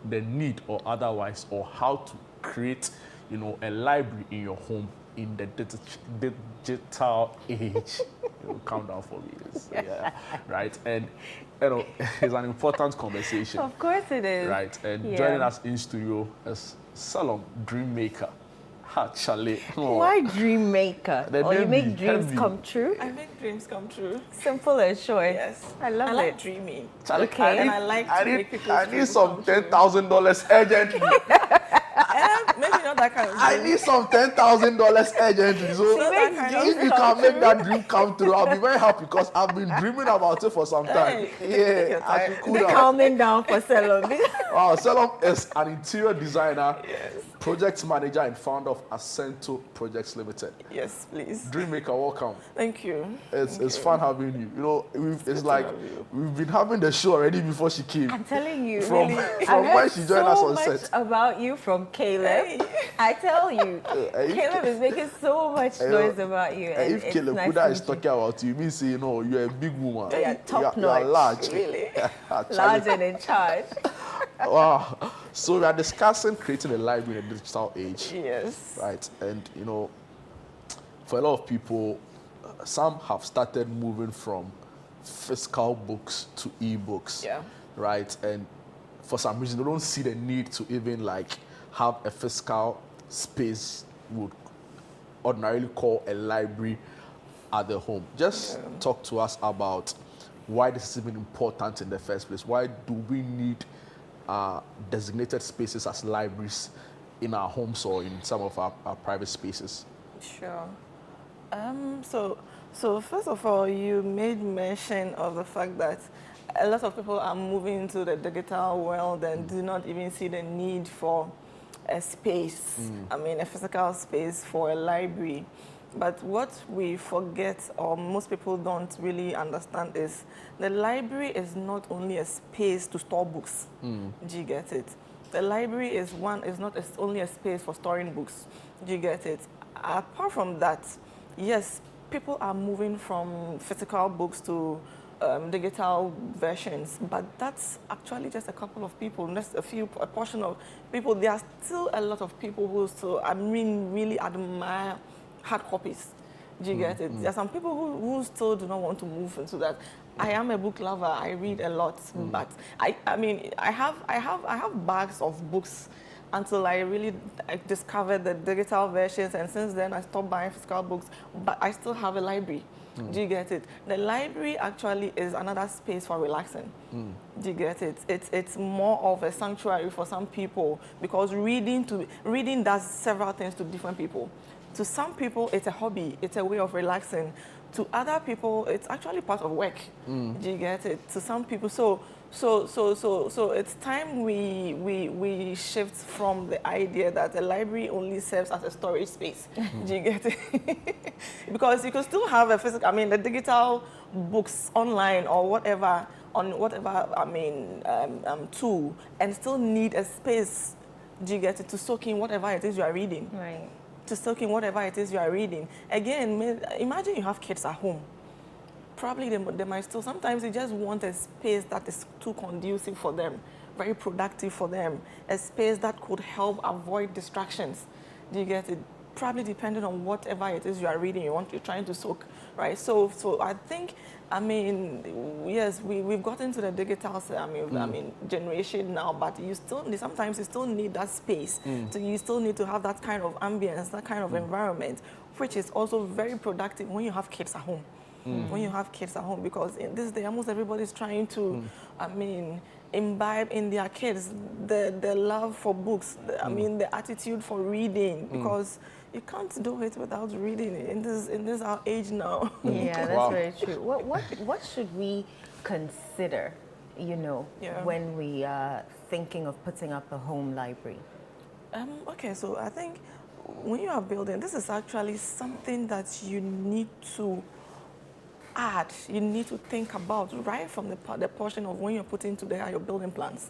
the need or otherwise, or how to create, you know, a library in your home in the digital age. Calm down for me. Yeah, right. And you know, it's an important conversation. Of course it is. Right. And joining us in studio is Salom Dreammaker. Actually, why Dreammaker? Or you make dreams come true? I make dreams come true. Simple and short. Yes. I love it. I like dreaming. Charlie, okay. And I like to make people's I need some $10,000 urgently. Maybe not that kind of dream. I need some $10,000 urgently. So if you can make that dream come true, I'll be very happy because I've been dreaming about it for some time. Hey, yeah, I should cool down. Calming down for Salom. Wow, Salom is an interior designer, project manager, and founder of Ascento Projects Limited. Yes, please. Dreammaker, welcome. Thank you. It's fun having you. You know, it's like we've been having the show already before she came. I'm telling you, from when she joined us on set. About you from Caleb. Hey. I tell you, Caleb is making so much noise about you. And if Caleb Kuda is talking about you, means you know you're a big woman. Yeah, top notch. You're large. Really? Large and in charge. Wow. So we are discussing creating a library in a digital age. Yes. Right. And you know, for a lot of people, some have started moving from physical books to e-books. Yeah. Right. And for some reason, they don't see the need to even like have a physical space we would ordinarily call a library at the home. Just talk to us about why this is even important in the first place. Why do we need designated spaces as libraries in our homes or in some of our private spaces? Sure. So first of all, you made mention of the fact that a lot of people are moving into the digital world and do not even see the need for a space, I mean a physical space for a library. But what we forget, or most people don't really understand, is the library is not only a space to store books. Do you get it? The library is not only a space for storing books. Do you get it? Apart from that, yes, people are moving from physical books to digital versions, but that's actually just a couple of people, just a portion of people. There are still a lot of people who still, I mean, really admire hard copies. Do you get it? There are some people who still do not want to move into that. I am a book lover. I read a lot, but I mean, I have bags of books until I really discovered the digital versions, and since then I stopped buying physical books, but I still have a library. Do you get it? The library actually is another space for relaxing. Do you get it? It's more of a sanctuary for some people, because reading does several things to different people. To some people, it's a hobby. It's a way of relaxing. To other people, it's actually part of work. Do you get it? To some people, so it's time we shift from the idea that a library only serves as a storage space. Do you get it? Because you can still have a physical, I mean, the digital books online or whatever, on whatever, I mean, tool, and still need a space, do you get it, to soak in whatever it is you are reading. Right. To soak in whatever it is you are reading. Again, imagine you have kids at home. Probably they might still, sometimes they just want a space that is too conducive for them, very productive for them, a space that could help avoid distractions. Do you get it? Probably depending on whatever it is you are reading, you're trying to soak, right? So I think, I mean, yes, we've gotten to the digital, I mean, generation now, but sometimes you still need that space. So you still need to have that kind of ambience, that kind of environment, which is also very productive when you have kids at home. When you have kids at home, because in this day, almost everybody's trying to, I mean, imbibe in their kids the love for books, I mean, the attitude for reading, because you can't do it without reading in this our age now. Yeah, that's very true. What should we consider, you know, when we are thinking of putting up a home library? Okay, so I think when you are building, this is actually something that you need to add, you need to think about right from the portion of when you're putting together your building plans.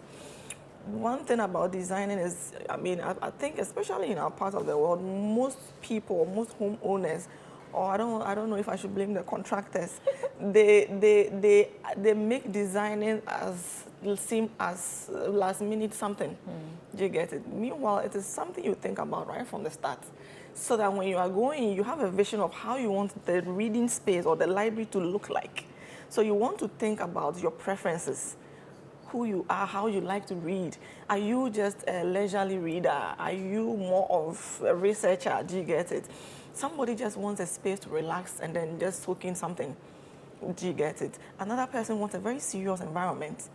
One thing about designing is, I mean, I think especially in our part of the world, most people, most homeowners or I don't know if I should blame the contractors. they make designing as seem as last minute something. Do you get it? Meanwhile, it is something you think about right from the start, so that when you are going, you have a vision of how you want the reading space or the library to look like. So you want to think about your preferences, who you are, how you like to read. Are you just a leisurely reader? Are you more of a researcher? Do you get it? Somebody just wants a space to relax and then just soak in something. Do you get it? Another person wants a very serious environment.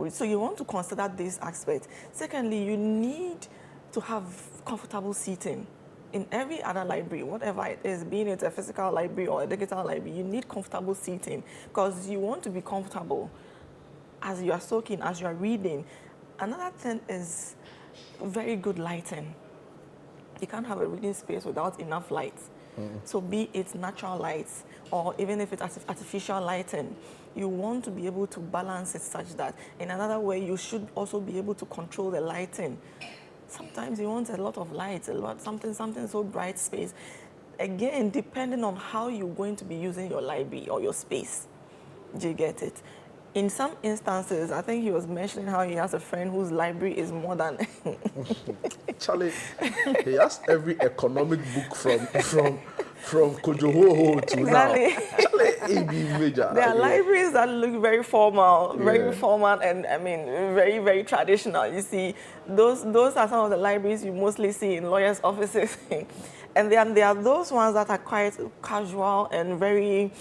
So you want to consider this aspect. Secondly, you need to have comfortable seating. In every other library, whatever it is, being it a physical library or a digital library, you need comfortable seating because you want to be comfortable as you are soaking, as you are reading. Another thing is very good lighting. You can't have a reading space without enough light. So be it natural lights or even if it's artificial lighting, you want to be able to balance it such that in another way, you should also be able to control the lighting. Sometimes you want a lot of light, something so bright space. Again, depending on how you're going to be using your library or your space. Do you get it? In some instances, I think he was mentioning how he has a friend whose library is more than... Charlie, he has every economic book from Kojoho to now. Charlie, he be major. There are libraries that look very formal, and I mean, very, very traditional. You see, those are some of the libraries you mostly see in lawyers' offices. And then there are those ones that are quite casual and very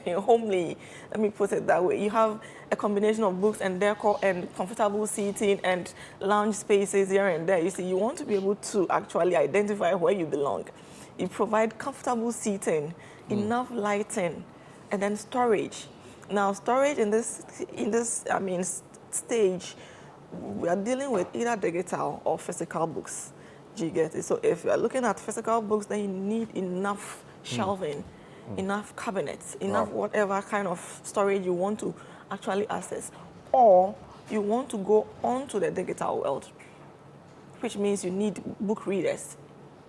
homely, let me put it that way. You have a combination of books and decor and comfortable seating and lounge spaces here and there. You see, you want to be able to actually identify where you belong. You provide comfortable seating, enough lighting, and then storage. Now, storage in this stage, we are dealing with either digital or physical books. Do you get it? So if you are looking at physical books, then you need enough shelving, enough cabinets, enough whatever kind of storage you want to actually access. Or you want to go onto the digital world, which means you need book readers.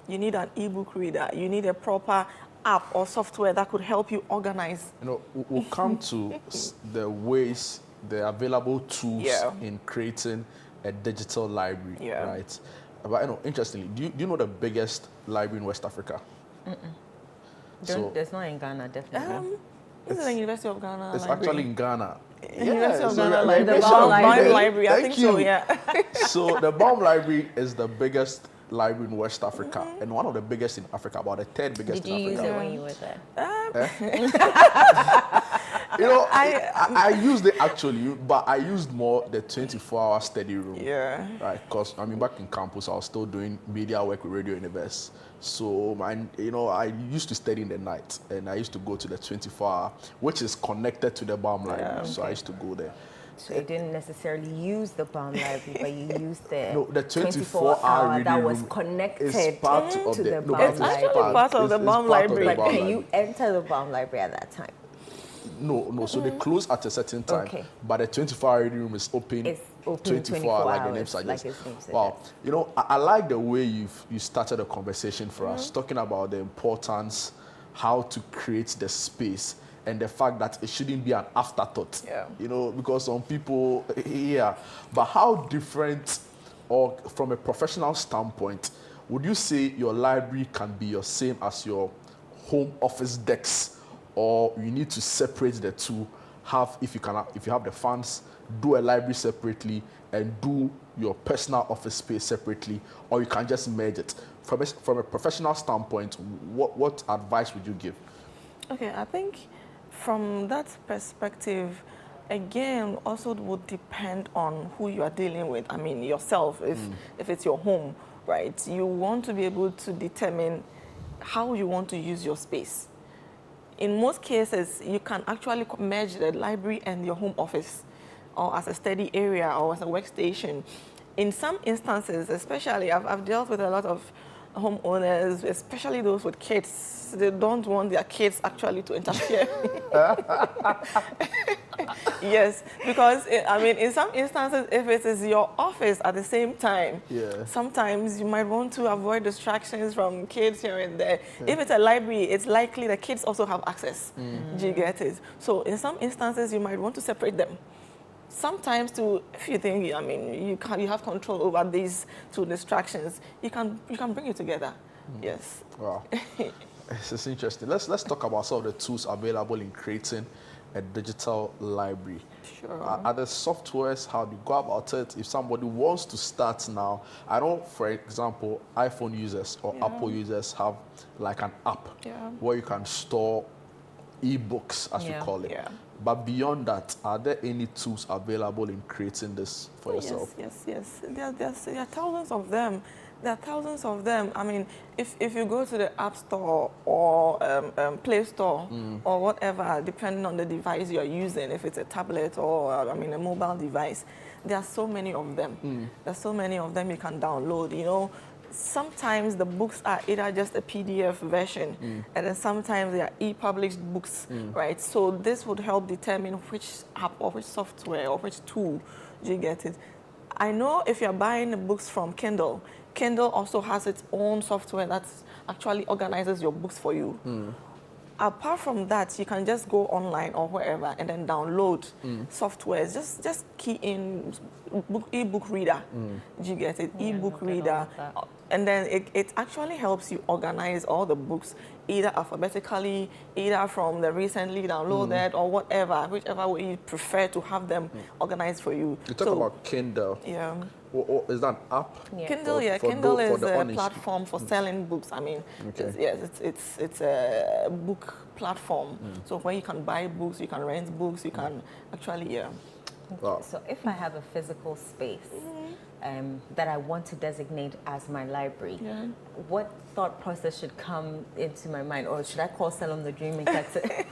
You need an e-book reader. You need a proper app or software that could help you organize. You know, we'll come to the ways, the available tools in creating a digital library, right? But, you know, interestingly, do you know the biggest library in West Africa? There's not in Ghana, definitely. This is the University of Ghana It's library. actually in Ghana. University of Ghana Library. The Baum Library, I think so, yeah. So the Baum Library is the biggest library in West Africa and one of the biggest in Africa, about the third biggest in Africa. Did you use it when you were there? You know, I used it actually, but I used more the 24-hour study room. Yeah. Right, because I mean, back in campus, I was still doing media work with Radio Universe. So, I used to study in the night, and I used to go to the 24-hour, which is connected to the Baum Library. Okay. So I used to go there. So you didn't necessarily use the Baum Library, but you used the 24-hour that was connected to the Baum Library. It's actually part of the Baum Library. But can you enter the Baum Library at that time? No. So they close at a certain time, but the 24-hour reading room is open. It's open 24 hours, like the name suggests. Wow, you know, I like the way you started the conversation for us, talking about the importance, how to create the space, and the fact that it shouldn't be an afterthought. Yeah. You know, because some people, but how different, or from a professional standpoint, would you say your library can be your same as your home office desks? Or you need to separate the two, if you have the funds, do a library separately and do your personal office space separately, or you can just merge it. From a professional standpoint, what advice would you give? Okay, I think from that perspective, again, also would depend on who you are dealing with. I mean, yourself, if it's your home, right? You want to be able to determine how you want to use your space. In most cases, you can actually merge the library and your home office, or as a study area, or as a workstation. In some instances, especially, I've dealt with a lot of homeowners, especially those with kids, they don't want their kids actually to interfere. Yes, because I mean, in some instances, if it is your office at the same time, sometimes you might want to avoid distractions from kids here and there. If it's a library, it's likely the kids also have access. Do you get it? So in some instances, you might want to separate them. Sometimes, if you think, I mean, you have control over these two distractions, you can bring it together. Yes. Wow. This is interesting. Let's talk about some of the tools available in creating a digital library. Sure. Are there softwares? How do you go about it? If somebody wants to start now, I know, for example, iPhone users or Apple users have like an app where you can store e-books, as you call it. But beyond that, are there any tools available in creating this for yourself? Yes. There are thousands of them. There are thousands of them. I mean, if you go to the App Store or Play Store or whatever, depending on the device you're using, if it's a tablet or, I mean, a mobile device, there are so many of them. There's so many of them you can download, you know. Sometimes the books are either just a PDF version, and then sometimes they are e-published books, right? So this would help determine which app or which software or which tool you get it. I know if you're buying the books from Kindle, Kindle also has its own software that actually organizes your books for you. Apart from that, you can just go online or wherever and then download softwares. Just key in e-book reader. Do you get it? E-book reader. And then it actually helps you organize all the books, either alphabetically, either from the recently downloaded or whatever, whichever way you prefer to have them organized for you. You talk about Kindle. Yeah. Is that an app? Kindle, Kindle is a platform for selling books. I mean, it's a book platform. So where you can buy books, you can rent books, you can actually, Wow. So if I have a physical space that I want to designate as my library, what thought process should come into my mind? Or should I call Salom the Dreammaker to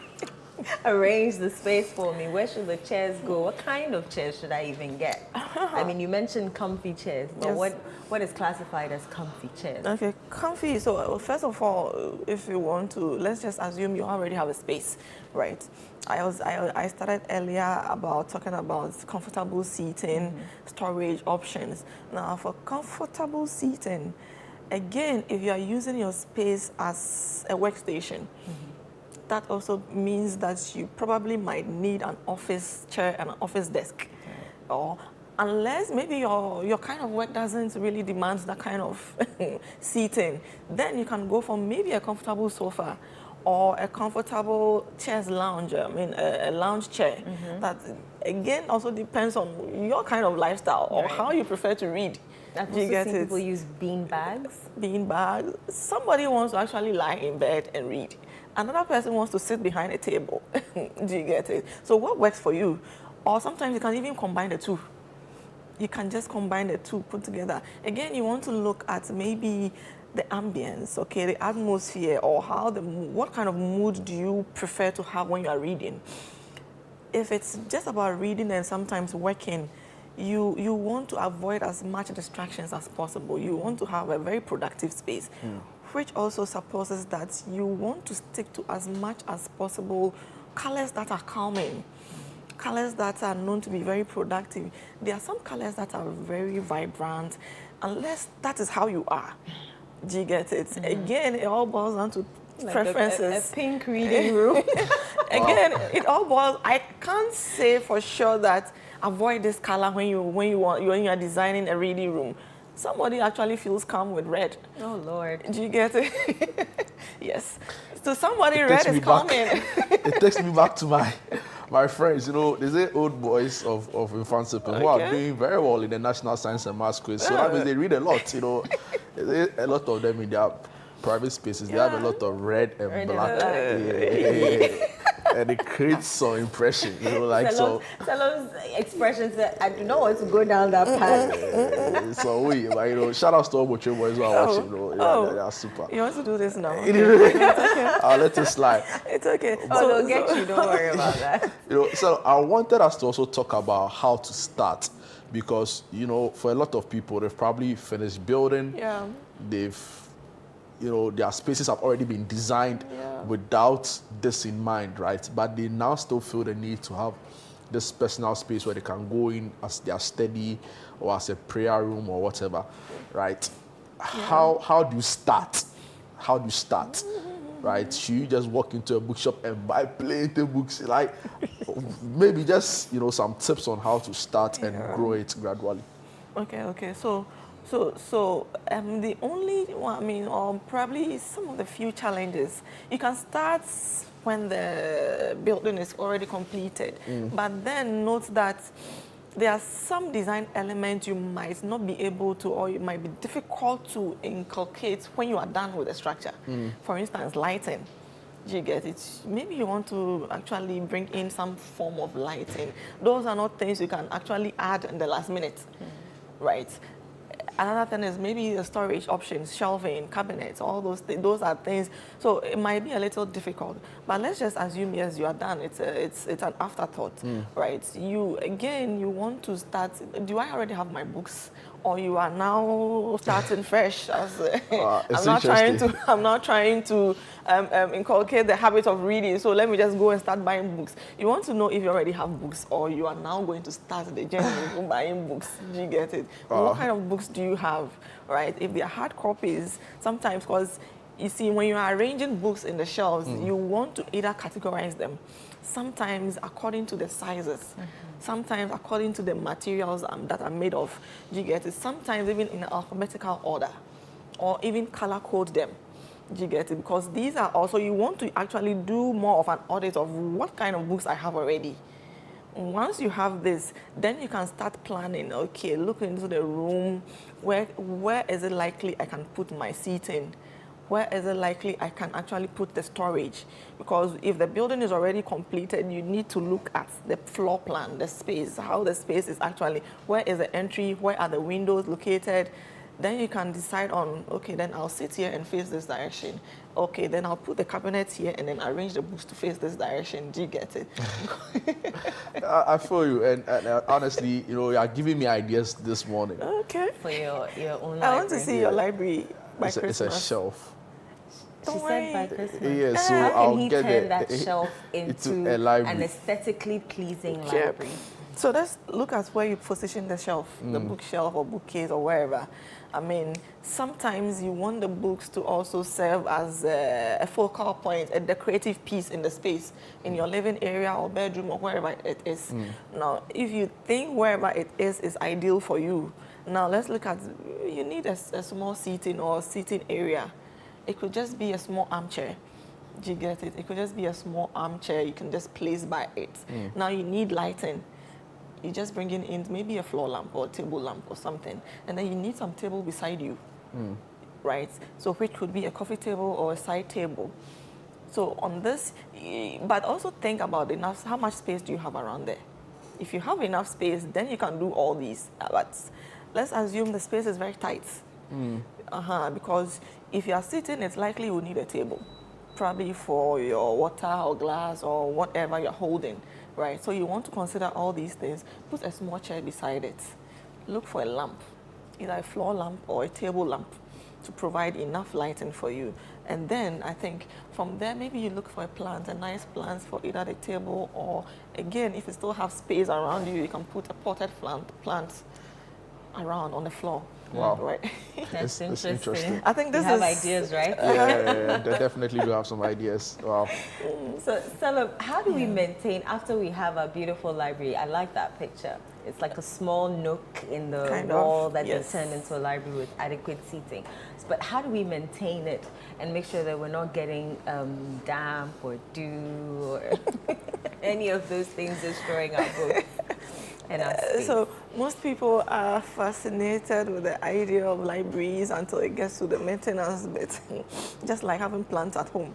arrange the space for me? Where should the chairs go? What kind of chairs should I even get? I mean, you mentioned comfy chairs, but what is classified as comfy chairs? Okay, comfy. So first of all, if you want to, let's just assume you already have a space, right? I started earlier about talking about comfortable seating, storage options. Now, for comfortable seating, again, if you are using your space as a workstation, that also means that you probably might need an office chair and an office desk. Or unless maybe your kind of work doesn't really demand that kind of seating, then you can go for maybe a comfortable sofa or a comfortable chaise lounge, I mean a lounge chair. That again also depends on your kind of lifestyle or how you prefer to read. I've also seen people use bean bags. Bean bags. Somebody wants to actually lie in bed and read. Another person wants to sit behind a table. Do you get it? So what works for you? Or sometimes you can even combine the two. You can just combine the two, put together. Again, you want to look at maybe the ambience, okay, the atmosphere, or what kind of mood do you prefer to have when you are reading? If it's just about reading and sometimes working, you want to avoid as much distractions as possible. You want to have a very productive space, which also supposes that you want to stick to as much as possible colors that are calming, colors that are known to be very productive. There are some colors that are very vibrant, unless that is how you are. Do you get it? Again, it all boils down to preferences. A pink reading room. Again, it all boils. I can't say for sure that avoid this color when you are designing a reading room. Somebody actually feels calm with red. Oh Lord. Do you get it? Yes. So somebody red is calming. It takes me back to my friends, you know, they say old boys of Infansipe who are doing very well in the National Science and Maths quiz. So that means they read a lot, you know. A lot of them in their private spaces, they have a lot of red and black. And it creates some impression, you know, like Salom's expressions that I do not want to go down that path. So but you know, shout out to all Mocho boys who are watching, you know, they are super. You want to do this now? I'll let it slide. It's okay. They'll get you, don't worry about that. You know, so I wanted us to also talk about how to start, because, you know, for a lot of people, they've probably finished building. Yeah. They've their spaces have already been designed without this in mind, right? But they now still feel the need to have this personal space where they can go in as their study or as a prayer room or whatever, right? How do you start? How do you start? Right? Should you just walk into a bookshop and buy plenty books? Like, maybe just some tips on how to start and grow it gradually. Okay. So the only one, or probably some of the few challenges, you can start when the building is already completed. But then note that there are some design elements you might not be able to, or it might be difficult to inculcate when you are done with the structure. For instance, lighting. You get it? Maybe you want to actually bring in some form of lighting. Those are not things you can actually add in the last minute, right? Another thing is maybe the storage options, shelving, cabinets, all those things. Those are things. So it might be a little difficult. But let's just assume, yes, you are done. It's an afterthought, right? You want to start. Do I already have my books, or you are now starting fresh? I'm not trying to inculcate the habit of reading. So let me just go and start buying books. You want to know if you already have books, or you are now going to start the journey of buying books. Do you get it? What kind of books do you have, right? If they are hard copies, sometimes, because you see, when you are arranging books in the shelves, you want to either categorize them, sometimes according to the sizes, sometimes according to the materials that are made of. Do you get it? Sometimes even in alphabetical order, or even color code them. Do you get it? Because these are also, you want to actually do more of an audit of what kind of books I have already. Once you have this, then you can start planning. Okay, look into the room. Where is it likely I can put my seating? Where is it likely I can actually put the storage? Because if the building is already completed, you need to look at the floor plan, the space, how the space is actually, where is the entry, where are the windows located? Then you can decide on, okay, then I'll sit here and face this direction. Okay, then I'll put the cabinets here and then arrange the books to face this direction. Do you get it? I feel you, and honestly, you are giving me ideas this morning. Okay. For your own library. I want to see your library by Christmas. It's a shelf. She said by Christmas. Yeah, so How can he turn that shelf into a library? An aesthetically pleasing library? So let's look at where you position the shelf, the bookshelf or bookcase or wherever. I mean, sometimes you want the books to also serve as a focal point, a decorative piece in the space, in your living area or bedroom or wherever it is. Now, if you think wherever it is ideal for you, now let's look at, you need a small seating or seating area. It could just be a small armchair. Do you get it? It could just be a small armchair you can just place by it. Now you need lighting. You just bring in maybe a floor lamp or a table lamp or something. And then you need some table beside you, right? So which could be a coffee table or a side table. So on this, but also think about enough, how much space do you have around there? If you have enough space, then you can do all these. But let's assume the space is very tight. Because if you are sitting, it's likely you will need a table, probably for your water or glass or whatever you're holding, right? So you want to consider all these things. Put a small chair beside it. Look for a lamp, either a floor lamp or a table lamp, to provide enough lighting for you. And then I think from there, maybe you look for a nice plant for either the table or, again, if you still have space around you, you can put a potted plant around on the floor. Wow. Right. That's interesting. I think this you have ideas, right? Yeah, they definitely do have some ideas. Wow. So, Stella, how do we maintain, after we have a beautiful library? I like that picture. It's like a small nook in the wall that they turn into a library with adequate seating. But how do we maintain it and make sure that we're not getting damp or dew or any of those things destroying our books? So most people are fascinated with the idea of libraries until it gets to the maintenance bit, just like having plants at home.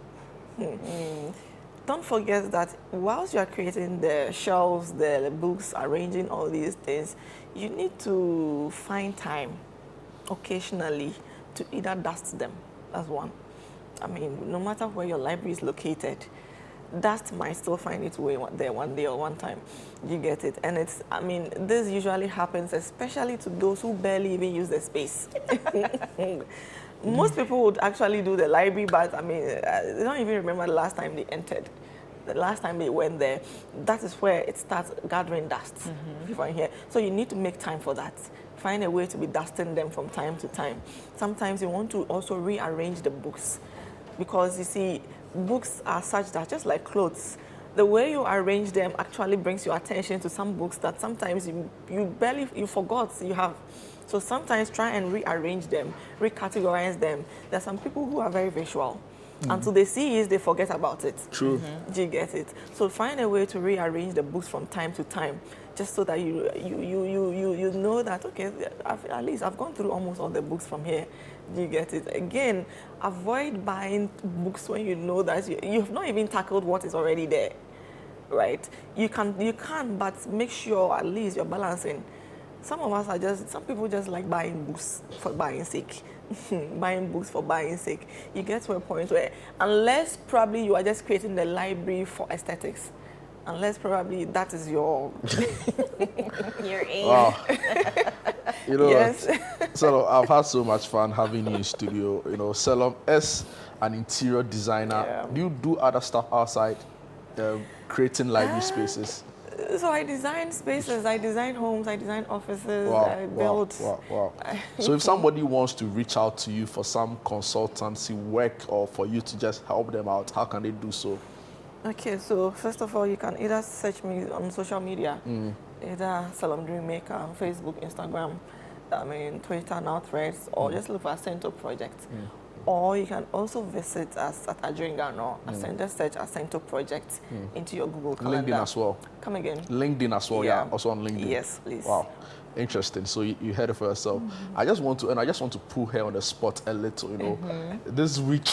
Don't forget that whilst you are creating the shelves, the books, arranging all these things, you need to find time occasionally to either dust them. That's one. I mean, no matter where your library is located, dust might still find its way there one day or one time. You get it? And it's, I mean, this usually happens especially to those who barely even use the space. Most people would actually do the library, but I mean, they don't even remember the last time they entered. The last time they went there, that is where it starts gathering dust. From here. So you need to make time for that. Find a way to be dusting them from time to time. Sometimes you want to also rearrange the books, because you see, books are such that, just like clothes, the way you arrange them actually brings your attention to some books that sometimes you forgot you have. So sometimes try and rearrange them, recategorize them. There are some people who are very visual. Until they see it, they forget about it. True. Do you get it? So find a way to rearrange the books from time to time, just so that you know that, okay, at least I've gone through almost all the books from here. Do you get it? Again, avoid buying books when you know that you've not even tackled what is already there, right? You can, but make sure at least you're balancing. Some people just like buying books for buying sake. Buying books for buying sake. You get to a point where, unless probably you are just creating the library for aesthetics, unless probably that is your aim. Wow. You know, yes. So I've had so much fun having you in studio. You know, Selom, as an interior designer, do you do other stuff outside creating library spaces? So I design spaces, I design homes, I design offices, I build. Wow. So if somebody wants to reach out to you for some consultancy work or for you to just help them out, how can they do so? Okay, so first of all, you can either search me on social media, either Selom Dreammaker on Facebook, Instagram, Twitter, now Threads, or just look for Acento Project. Or you can also visit us at Adringano, just search Acento Project into your Google Calendar. LinkedIn as well. Come again? LinkedIn as well, yeah. Also on LinkedIn. Yes, please. Wow, interesting. So you heard it for yourself. I just want to put her on the spot a little. You know, this week,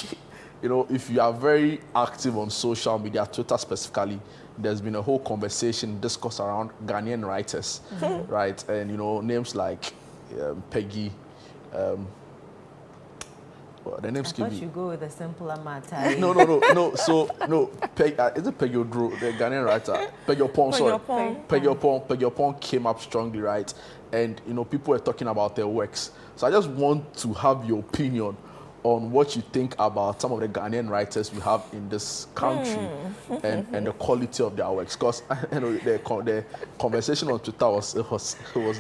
you know, if you are very active on social media, Twitter specifically, there's been a whole conversation, discourse around Ghanaian writers, right? And you know, names like Peggy. The name I thought you go with a simpler matter. No. So, is it Peggy Odro, the Ghanaian writer? Peggy Opon, sorry. Peggy Opon came up strongly, right? And, you know, people were talking about their works. So I just want to have your opinion on what you think about some of the Ghanaian writers we have in this country and the quality of their works. Because, you know, the conversation on Twitter was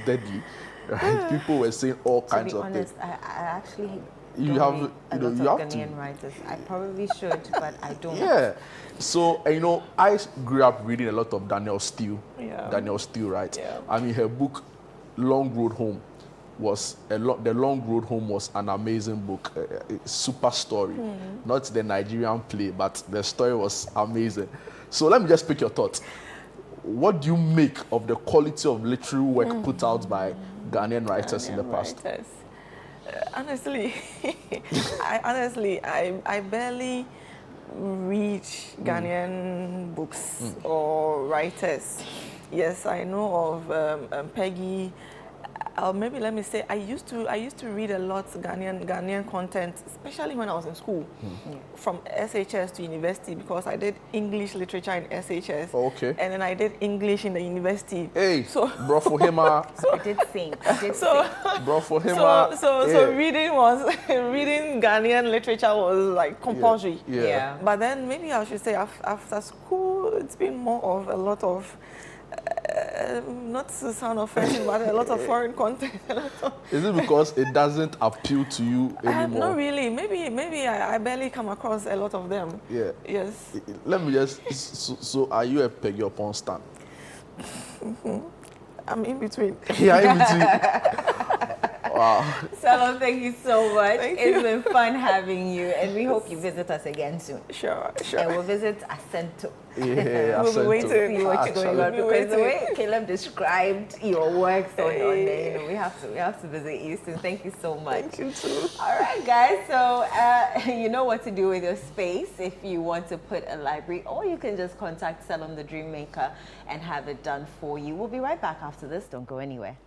deadly, right? People were saying all kinds of things. To be honest, I actually... You have Ghanaian to. writers. I probably should, but I don't. Yeah. So, you know, I grew up reading a lot of Danielle Steele. Yeah. Danielle Steele, right? Yeah. I mean, her book, Long Road Home, The Long Road Home was an amazing book, a super story. Not the Nigerian play, but the story was amazing. So let me just pick your thoughts. What do you make of the quality of literary work put out by Ghanaian writers in the past? Honestly, I barely read Ghanaian books or writers. Yes, I know of Peggy. Maybe let me say I used to read a lot Ghanaian content, especially when I was in school, from SHS to university, because I did English literature in SHS. Oh, okay. And then I did English in the university. Hey, so bro for him. I did sing. Bro for him. So reading Ghanaian literature was like compulsory. Yeah. But then maybe I should say after school, it's been more of a lot of. Not to sound offensive, but a lot of foreign content. Is it because it doesn't appeal to you anymore? Not really. Maybe I barely come across a lot of them. Yeah. Yes. Let me just. So are you a Peggy Opon stan? I'm in between. Yeah, in between. Wow. Selom, thank you so much. It's been fun having you, and we hope you visit us again soon. Sure. And we'll visit Acento. Yeah, we'll be waiting to see what's going on, because the way Caleb described your works on there, you know, we have to visit you soon. Thank you so much. Thank you too. All right, guys. So you know what to do with your space if you want to put a library, or you can just contact Selom the Dreammaker and have it done for you. We'll be right back after this. Don't go anywhere.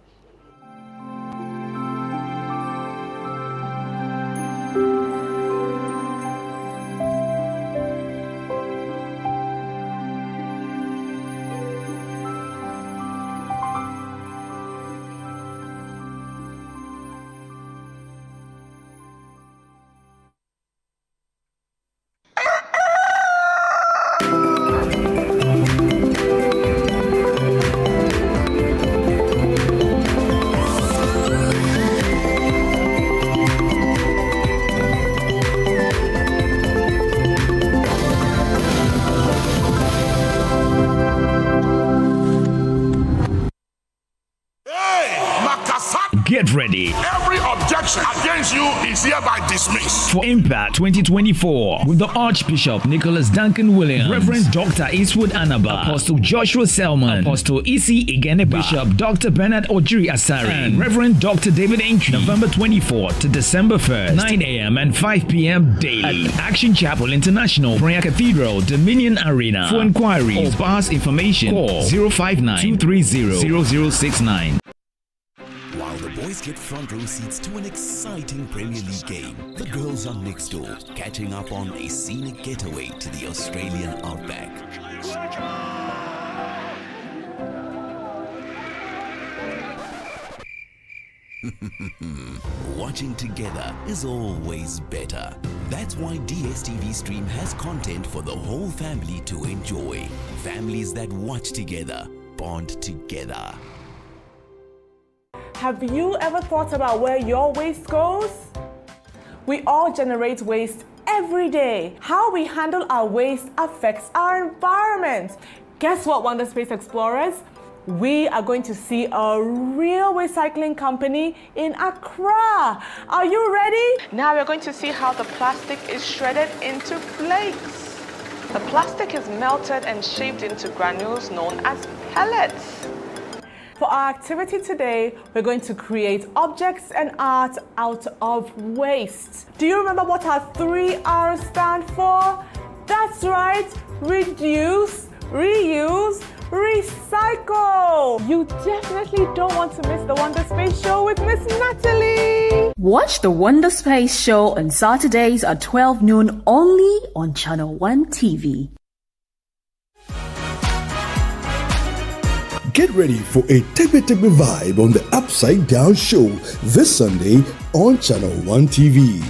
ready. Every objection against you is hereby dismissed. For Impact 2024 with the Archbishop Nicholas Duncan Williams, Reverend Dr. Eastwood Anaba, Apostle Joshua Selman, Apostle Isi Igeneba, Bishop Dr. Bernard Ojiri Asari, and Reverend Dr. David Entry, November 24th to December 1st, 9 a.m. and 5 p.m. daily at Action Chapel International, Prayer Cathedral, Dominion Arena. For inquiries or pass information, call 059-230-0069. While the boys get front row seats to an exciting Premier League game, the girls are next door, catching up on a scenic getaway to the Australian outback. Watching together is always better. That's why DSTV Stream has content for the whole family to enjoy. Families that watch together, bond together. Have you ever thought about where your waste goes? We all generate waste every day. How we handle our waste affects our environment. Guess what, Wonder Space Explorers? We are going to see a real recycling company in Accra. Are you ready? Now we're going to see how the plastic is shredded into flakes. The plastic is melted and shaped into granules known as pellets. For our activity today, we're going to create objects and art out of waste. Do you remember what our 3 R's stand for? That's right, reduce, reuse, recycle. You definitely don't want to miss the Wonder Space Show with Miss Natalie. Watch the Wonder Space Show on Saturdays at 12 noon only on Channel 1 TV. Get ready for a Tegbe vibe on the Upside Down Show this Sunday on Channel 1 TV.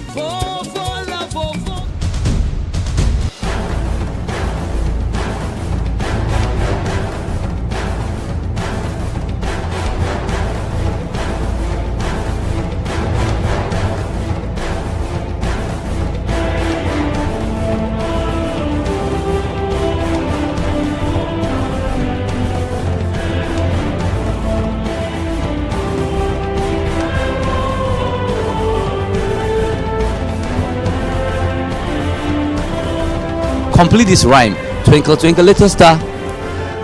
Complete this rhyme. Twinkle, twinkle, little star.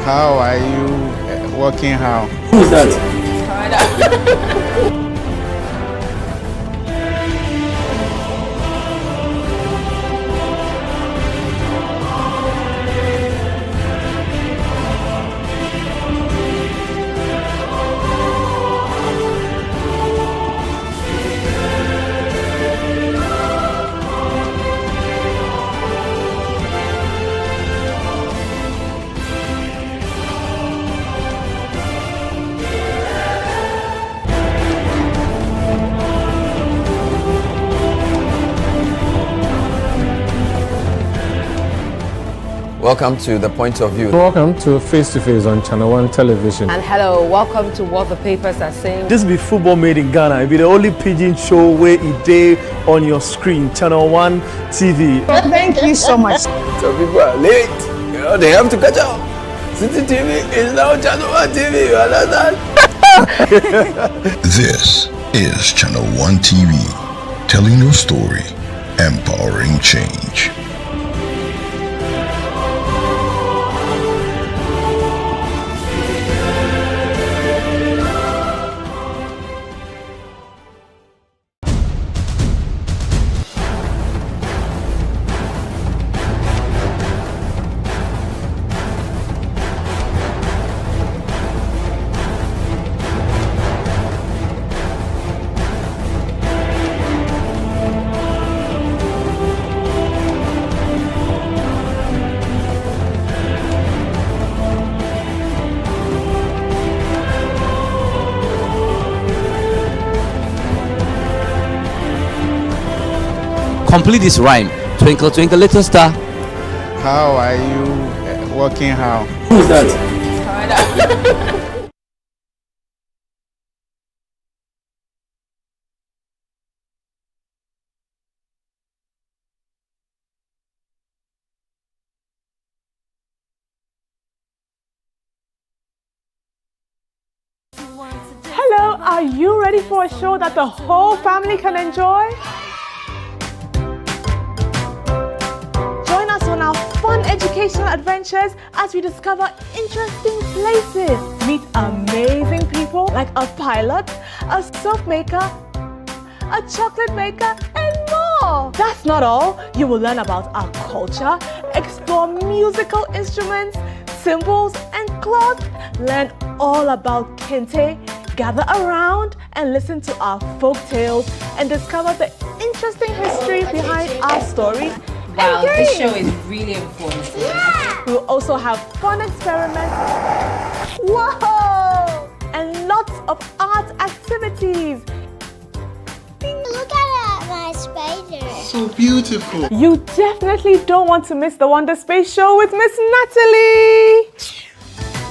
How are you working how? Who's that? Welcome to The Point of View. Welcome to Face to Face on Channel 1 Television. And hello, welcome to What the Papers Are Saying. This be football made in Ghana. It be the only pidgin show where it day on your screen. Channel 1 TV. Thank you so much. Some people are late. You know, they have to catch up. City TV is now Channel 1 TV. You understand? This is Channel 1 TV, telling your story, empowering change. Complete this rhyme. Twinkle, twinkle, little star. How are you working how? Who's that? Hello, Are you ready for a show that the whole family can enjoy? Join us on our fun educational adventures as we discover interesting places, meet amazing people like a pilot, a soap maker, a chocolate maker, and more. That's not all. You will learn about our culture, explore musical instruments, symbols, and cloth, learn all about Kente, gather around and listen to our folk tales and discover the interesting history behind our stories. Wow, this show is really informative. Yeah. We'll also have fun experiments. Whoa! And lots of art activities. Look at my spider. So beautiful. You definitely don't want to miss the Wonder Space Show with Miss Natalie.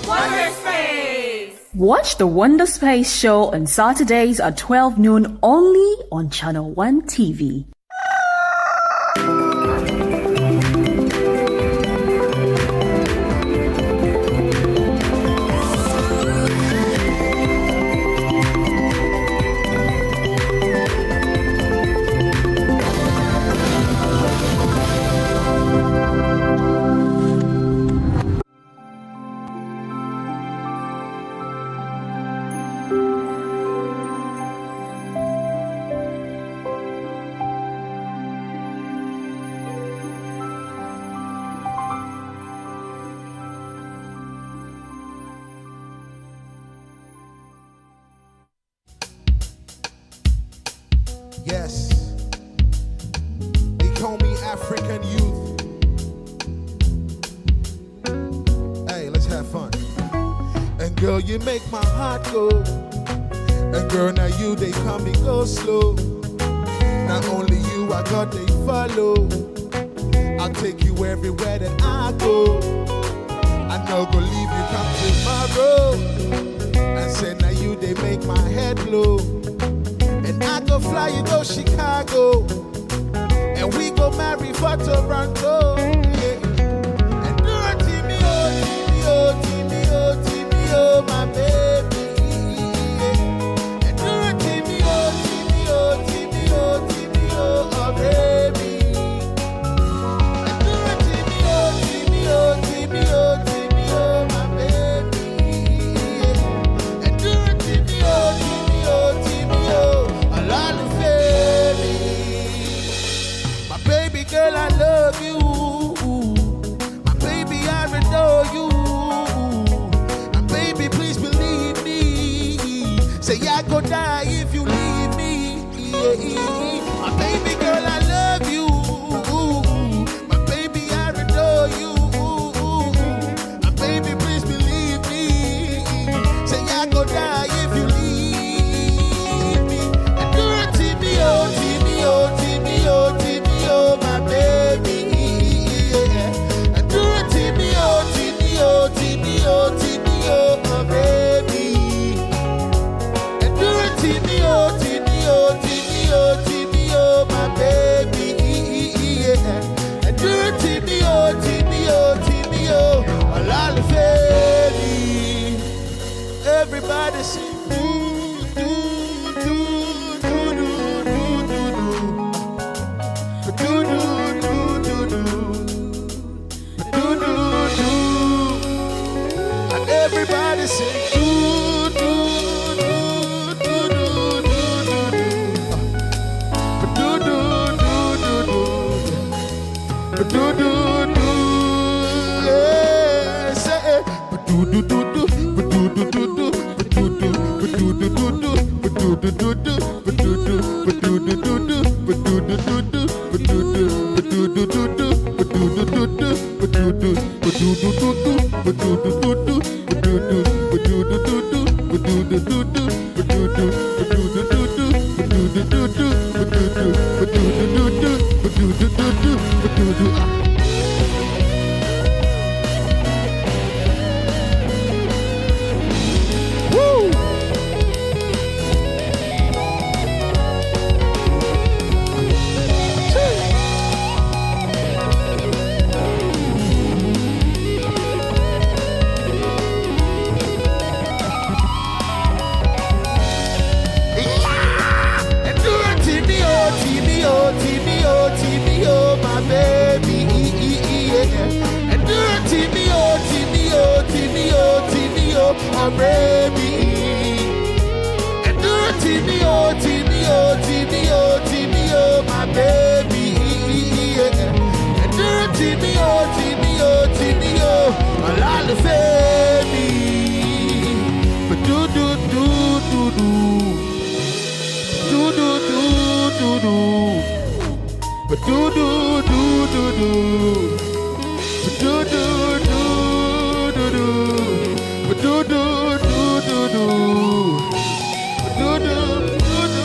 Wonder Space! Watch the Wonder Space Show on Saturdays at 12 noon only on Channel 1 TV. Yes, they call me African youth. Hey, let's have fun. And girl, you make my heart go. And girl, now you, they come and go slow. Not only you, I got they follow. I'll take you everywhere that I go. I know go leave you come tomorrow. And say now you, they make my head blow. And I go fly, you go Chicago. And we go marry for Toronto. Yeah. And do it to me, oh, to me, oh, to me, oh, to me, oh, my baby. Yeah. And do it to me, oh, to me, oh, to me, oh, to me, oh, oh, baby. And do it to me, oh, to me, oh, to me, oh, to me, oh, my baby. Yeah. And do it to me, oh, to me, oh, to me, oh. My baby girl, I love you. My baby, I adore you. And baby, please believe me. Say I go die if you leave me. My baby girl, I love you. My baby, I adore you. And baby, please believe me. Say I go die if you leave me. And do it to me, oh, to me, oh, to me, oh, to me, oh, my baby. Yeah. And do it to me, oh, to me, oh, to me, oh, to me, oh, my baby. And do it to me, oh, to me, oh, to me, oh, to me, oh, my baby. Yeah. And do it to me, oh, to me, oh, to me, oh, a lot of baby. Everybody sing. Everybody say do do do do do do do do do do do yeah say do do do do do do do do do do do baby. And do Timmy, oh, Timmy, oh, Timmy, oh, Timmy, oh, my baby. And do Timmy, oh, Timmy, oh, Timmy, oh, my little baby. But do, do, do, do, do. Do, do, do, do, do. But do, do, do, do, do. But do, do, do, do, do. But do, do, do, do, do. But do, do, do, do, do.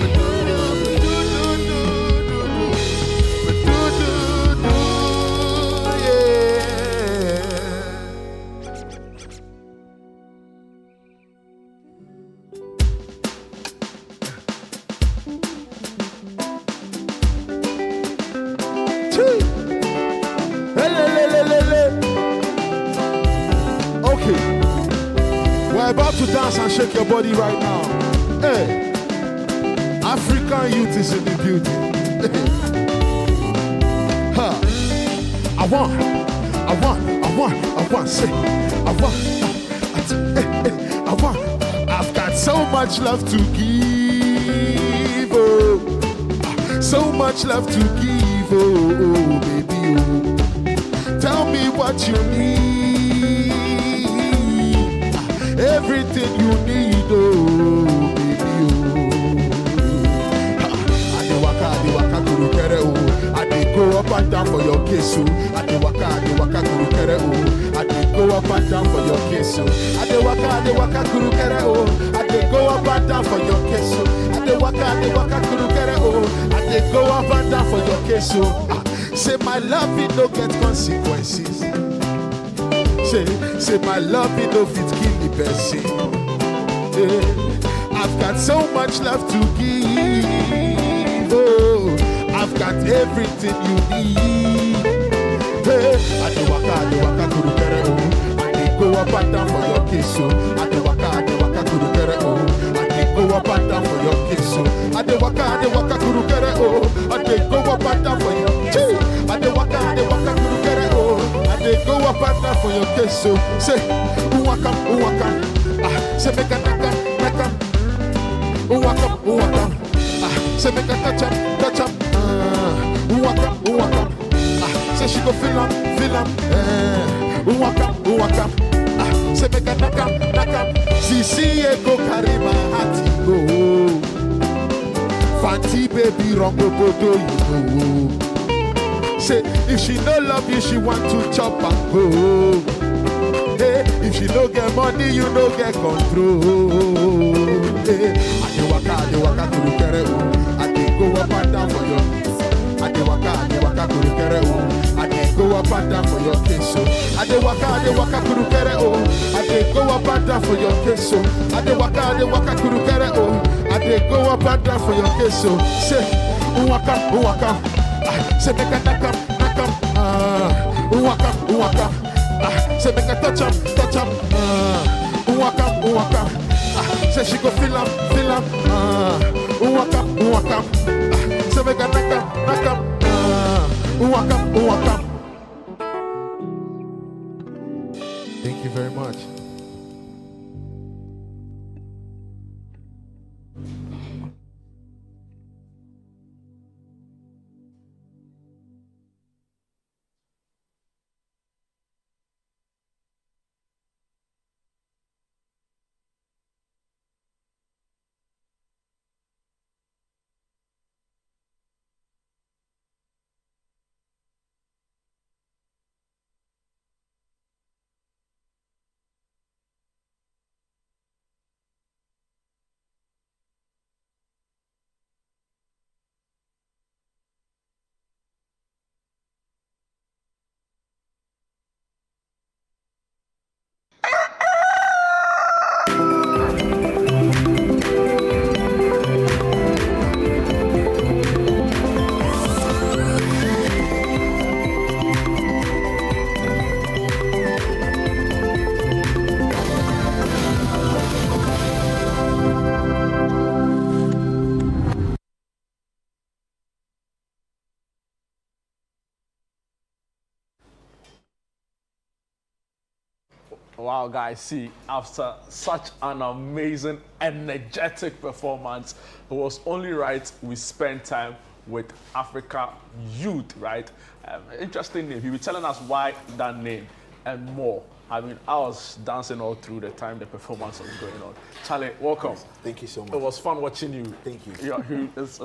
But do, do, do, do, do. But do, do, do, yeah. Okay, we're about to dance and shake your body right now. Hey, African youth is in the building. Ha. I want, say, I've got so much love to give, oh, so much love to give, oh, baby, oh. Tell me what you need, everything you need, oh, baby, oh. I dey waka guru kere, oh. I dey go up and down for your kiss, oh. I dey waka guru kere, oh. I dey go up and down for your kiss, oh. I dey waka guru kere, oh. I dey go up and down for your kiss, oh. I dey waka guru kere, oh. I dey go up and down for your kiss, oh. Say my love it no get consequences. Say my love it no fit kill the person. Yeah. I've got so much love to give. Oh, I've got everything you need. Hey, I dey waka guru kere, oh. I dey go up and down for your kiss, oh. I dey waka guru kere, oh. I dey go up and down for your kiss, oh. I dey waka guru kere, oh. I dey go up and down for your kiss. I dey waka guru kere, oh. I dey go up and down for your kiss, so say, uwaka, say make a naka, uwaka, say make a touch up, uwaka, say she go feel am, uwaka, say make a naka, see go carry my heart, go, Fanti baby, wrong go do you know. Say, if she no love you, she want to chop and go. Hey, if she no get money, you no get control. Hey, I dey waka guru kere, oh. I dey go up and down for your. I dey waka guru kere, oh. I dey go up and down for your case, oh. I dey waka guru kere, oh. I dey go up and down for your case, oh. I dey waka guru kere, oh. I dey go up and down for your case, oh. Say, waka. Say make a knock up, waka. Say make a touch up, waka. Say she go feel up, waka. Say make a knock up, waka. Thank you very much. Wow, guys, see, after such an amazing, energetic performance, it was only right we spend time with Africa Youth, right? Interesting name. He'll be telling us why that name and more. I mean, I was dancing all through the time the performance was going on. Charlie, welcome. Thank you so much. It was fun watching you. Thank you. It was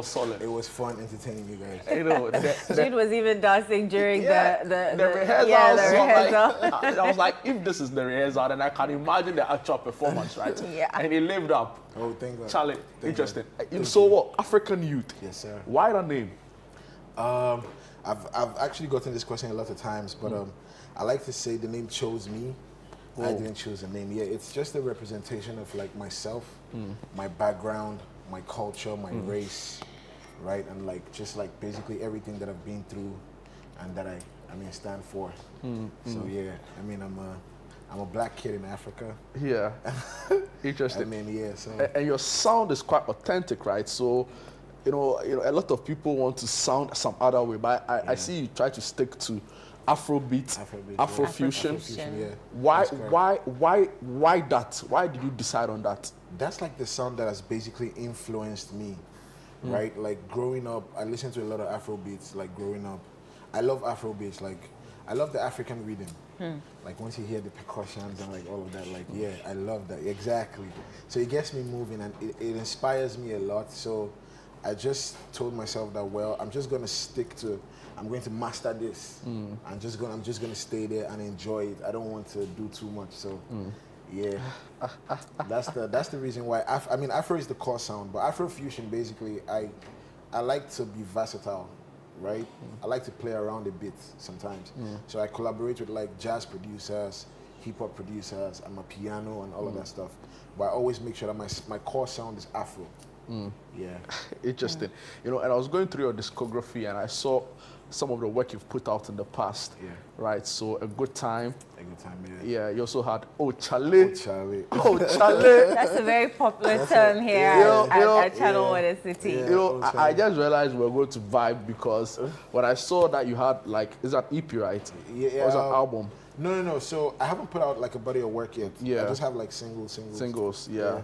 solid. It was fun entertaining you guys. You know, Jude was even dancing during the rehearsal. Yeah, the rehearsal. Like, I was like, if this is the rehearsal, then I can imagine the actual performance, right? Yeah. And he lived up. Oh, thank God. Charlie, Thank interesting. God. So what? African Youth. Yes, sir. Why that name? I've actually gotten this question a lot of times, but I like to say the name chose me. Oh. I didn't choose the name. Yeah, it's just a representation of like myself, my background, my culture, my race, right? And like just like basically everything that I've been through and that I stand for. So yeah, I mean I'm a black kid in Africa. Yeah. Interesting. I mean, yeah, so and your sound is quite authentic, right? So you know, a lot of people want to sound some other way, but I see you try to stick to Afrobeat, Afrofusion. Yeah. Why that? Why did you decide on that? That's like the sound that has basically influenced me, right? Like growing up, I listened to a lot of Afrobeats. Like growing up, I love Afrobeats. Like I love the African rhythm. Like once you hear the percussions and like all of that, like yeah, I love that exactly. So it gets me moving and it inspires me a lot. So I just told myself that I'm just gonna stick to. I'm going to master this. I'm just gonna stay there and enjoy it. I don't want to do too much. So yeah, that's the reason why. I mean, Afro is the core sound, but Afrofusion basically, I like to be versatile, right? I like to play around a bit sometimes. So I collaborate with like jazz producers, hip hop producers, and my piano and all of that stuff. But I always make sure that my core sound is Afro. Yeah. Interesting. You know, and I was going through your discography and I saw some of the work you've put out in the past. Yeah. Right. So A Good Time. A Good Time, yeah. Yeah. You also had Oh Charlie. Oh Charlie. Oh Charlie. That's a very popular term here at Channel One City. You know, I just realized we were going to vibe because when I saw that you had like, is that EP, right? Yeah. Or is that an album? No. So I haven't put out like a body of work yet. Yeah. I just have like singles. Singles, yeah.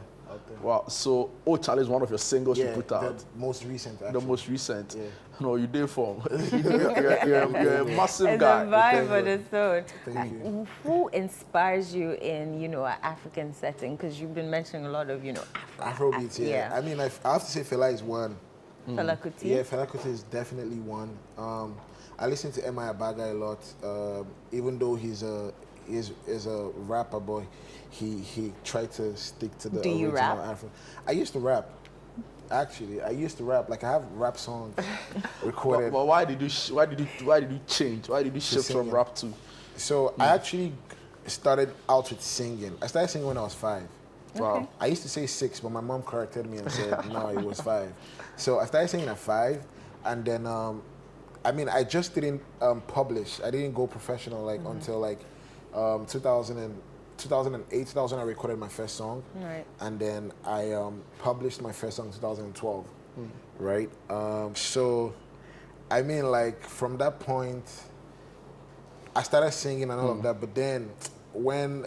Wow, so Oh Charlie is one of your singles you put out. The most recent, actually. The most recent. Yeah. No, you did form. you're a massive guy. It's a vibe on its own. Thank you. Who inspires you in, you know, an African setting? Because you've been mentioning a lot of, you know, Afrobeats, yeah. I mean, I have to say Fela is one. Fela Kuti? Yeah, Fela Kuti is definitely one. I listen to M.I. Abaga a lot, even though he's a rapper boy. He tried to stick to the original Afro. I used to rap. Actually, I used to rap. Like I have rap songs recorded. But why did you change? Why did you shift from rap to? So I actually started out with singing. I started singing when I was 5. Wow. I used to say 6, but my mom corrected me and said no, it was 5. So I started singing at 5, and then I mean I just didn't publish. I didn't go professional until like 2008, I recorded my first song. Right. And then I published my first song in 2012. Right? So, I mean, like, from that point, I started singing and all of that. But then, when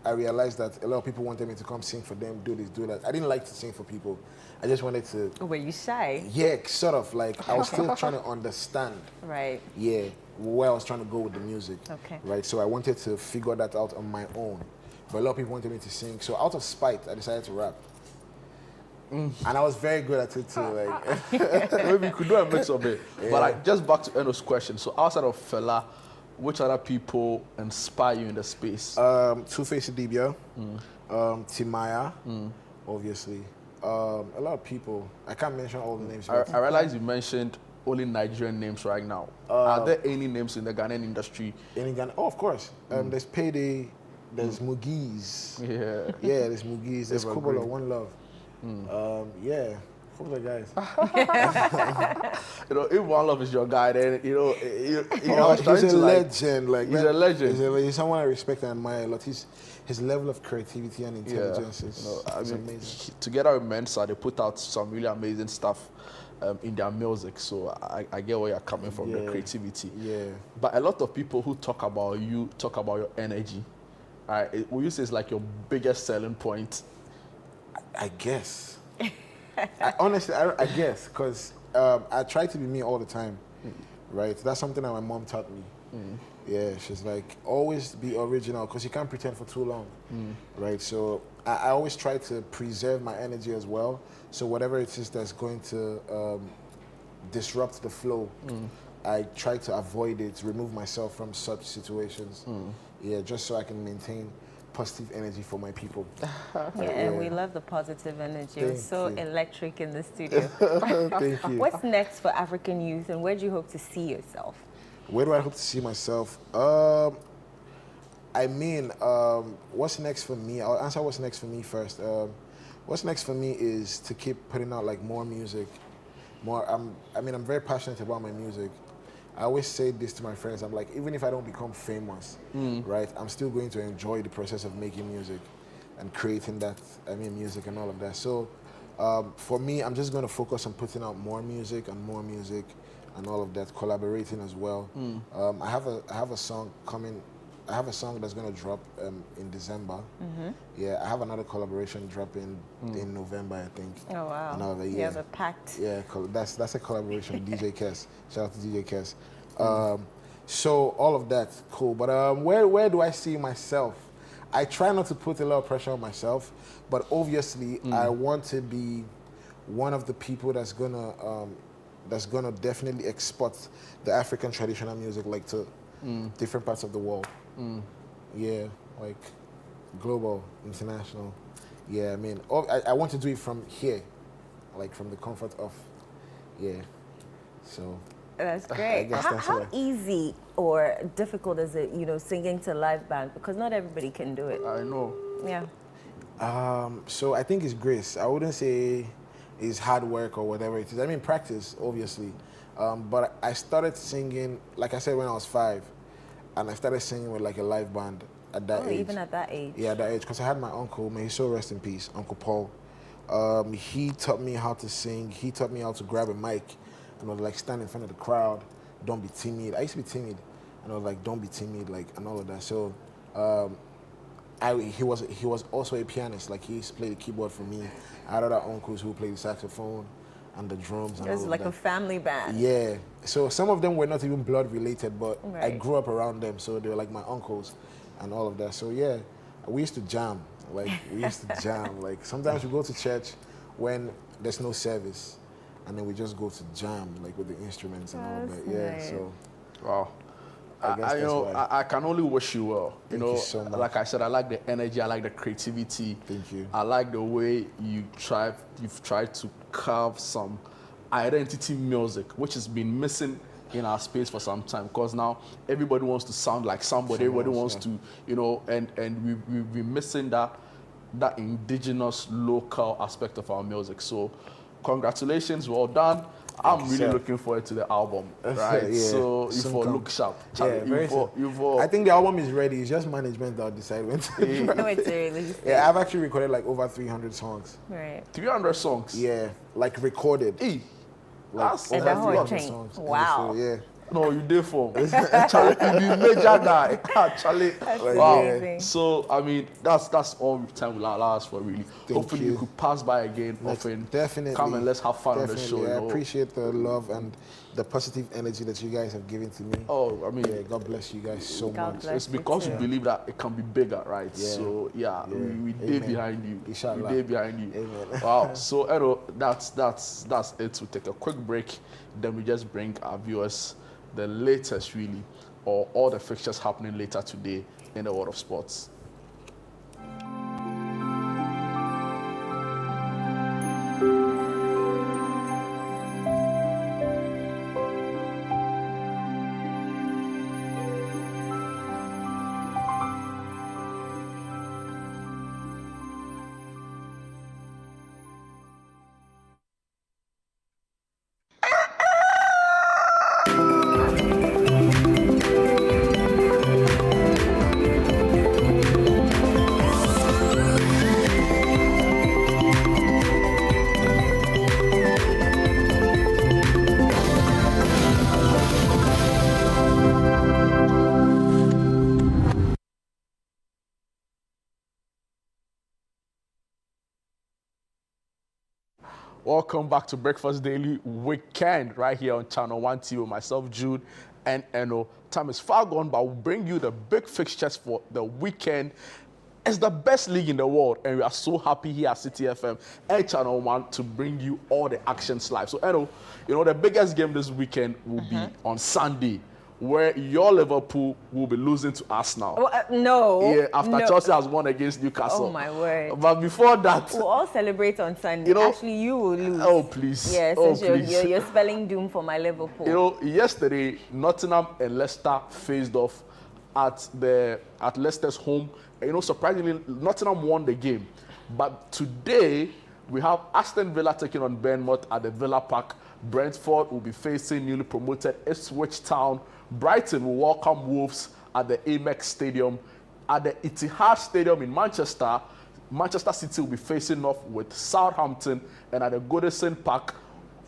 I realized that a lot of people wanted me to come sing for them, do this, do that, I didn't like to sing for people. I just wanted to... Were you shy? Yeah, sort of. Like, I was still trying to understand. Right. Yeah, where I was trying to go with the music. Okay. Right, so I wanted to figure that out on my own. But a lot of people wanted me to sing. So out of spite, I decided to rap. And I was very good at it too. Like maybe you could do a mix of it. Yeah. But like, just back to Eno's question. So outside of Fela, which other people inspire you in the space? Two-Face Idibia, Timaya, obviously. A lot of people. I can't mention all the names. I realize you mentioned only Nigerian names right now. Are there any names in the Ghanaian industry? In Ghana? Oh, of course. There's Payday, there's Mugiz. Yeah. Yeah, there's Mugiz, there's Kubola, One Love. Yeah, all the guys. You know, if One Love is your guy, then he's a legend. Like he's a legend. He's someone I respect and admire a lot. His level of creativity and intelligence is amazing. Together with Mensa, they put out some really amazing stuff in their music. So I get where you're coming from, the creativity. Yeah. But a lot of people who talk about you talk about your energy. Will you say it's like your biggest selling point? I guess. Honestly, I guess, because I try to be me all the time, right? That's something that my mom taught me. Yeah, she's like, always be original, because you can't pretend for too long, right? So I always try to preserve my energy as well. So whatever it is that's going to disrupt the flow, I try to avoid it, remove myself from such situations. Yeah, just so I can maintain positive energy for my people. And we love the positive energy. It's so electric in the studio. Thank you. What's next for African youth, and where do you hope to see yourself? Where do I hope to see myself? What's next for me? I'll answer what's next for me first. What's next for me is to keep putting out like more music. I'm very passionate about my music. I always say this to my friends. I'm like, even if I don't become famous, right, I'm still going to enjoy the process of making music and creating that, music and all of that. So for me, I'm just going to focus on putting out more music and all of that, collaborating as well. I have a song coming. I have a song that's going to drop in December. Yeah, I have another collaboration dropping in November, I think. Oh, wow. Another, You have a pact. Yeah, that's a collaboration with DJ Kes. Shout out to DJ Kes. So all of that, cool. But where do I see myself? I try not to put a lot of pressure on myself, but obviously I want to be one of the people that's gonna definitely export the African traditional music like to different parts of the world. Yeah, like global, international. Yeah, I want to do it from here, like from the comfort of, so. That's great. How easy or difficult is it, singing to live band? Because not everybody can do it. I know. Yeah. So I think it's grace. I wouldn't say it's hard work or whatever it is. Practice, obviously. But I started singing, like I said, when I was 5. And I started singing with like a live band at that age. Even at that age? Yeah, at that age. Because I had my uncle, may his soul rest in peace, Uncle Paul. He taught me how to sing. He taught me how to grab a mic and like stand in front of the crowd. Don't be timid. I used to be timid. And I was like, don't be timid, like, and all of that. So he was also a pianist. Like, he used to play the keyboard for me. I had other uncles who played the saxophone and the drums. And it was like a family band. Yeah. So some of them were not even blood related, but I grew up around them, so they were like my uncles and all of that. So yeah, we used to jam. Like, Like, sometimes we go to church when there's no service, and then we just go to jam, like, with the instruments and all of that. Yeah. Nice. So. Wow. I can only wish you well. Thank you so much. Like I said, I like the energy, I like the creativity. Thank you. I like the way you've tried to carve some identity music, which has been missing in our space for some time. Because now everybody wants to sound like somebody. Everybody wants to, and we've been missing that indigenous, local aspect of our music. So, congratulations, well done. I'm really looking forward to the album, right? Yeah. So you for look sharp. I think the album is ready. It's just management that'll decide when to. No, it's released. Yeah, I've actually recorded like over 300 songs. Right. 300 songs. Yeah, like recorded. That's over 300 songs. Wow. So, yeah. No, you did for Charlie, you major guy. Charlie. Wow. Amazing. So that's all the time will allow us for really. Hopefully you could pass by again often. Definitely. Come and let's have fun on the show. I appreciate the love and the positive energy that you guys have given to me. Oh, God bless you guys so much. It's because we believe that it can be bigger, right? Yeah. So we did behind you. Inshallah. We did behind you. Amen. Wow. So Edo, that's it. We'll take a quick break, then we just bring our viewers the latest really, or all the fixtures happening later today in the world of sports. Welcome back to Breakfast Daily Weekend right here on Channel 1 TV with myself, Jude, and Eno. Time is far gone, but we'll bring you the big fixtures for the weekend. It's the best league in the world, and we are so happy here at City FM and Channel 1 to bring you all the actions live. So, Eno, you know, the biggest game this weekend will be on Sunday, where your Liverpool will be losing to Arsenal. Well, no. Yeah, after Chelsea has won against Newcastle. Oh, my word. But before that... We'll all celebrate on Sunday. You know, actually, you will lose. Oh, please. Yeah, since you're spelling doom for my Liverpool. You know, yesterday, Nottingham and Leicester faced off at Leicester's home. And, you know, surprisingly, Nottingham won the game. But today, we have Aston Villa taking on Bournemouth at the Villa Park. Brentford will be facing newly promoted Ipswich Town. Brighton will welcome Wolves at the Amex Stadium. At the Etihad Stadium in Manchester, Manchester City will be facing off with Southampton. And at the Goodison Park,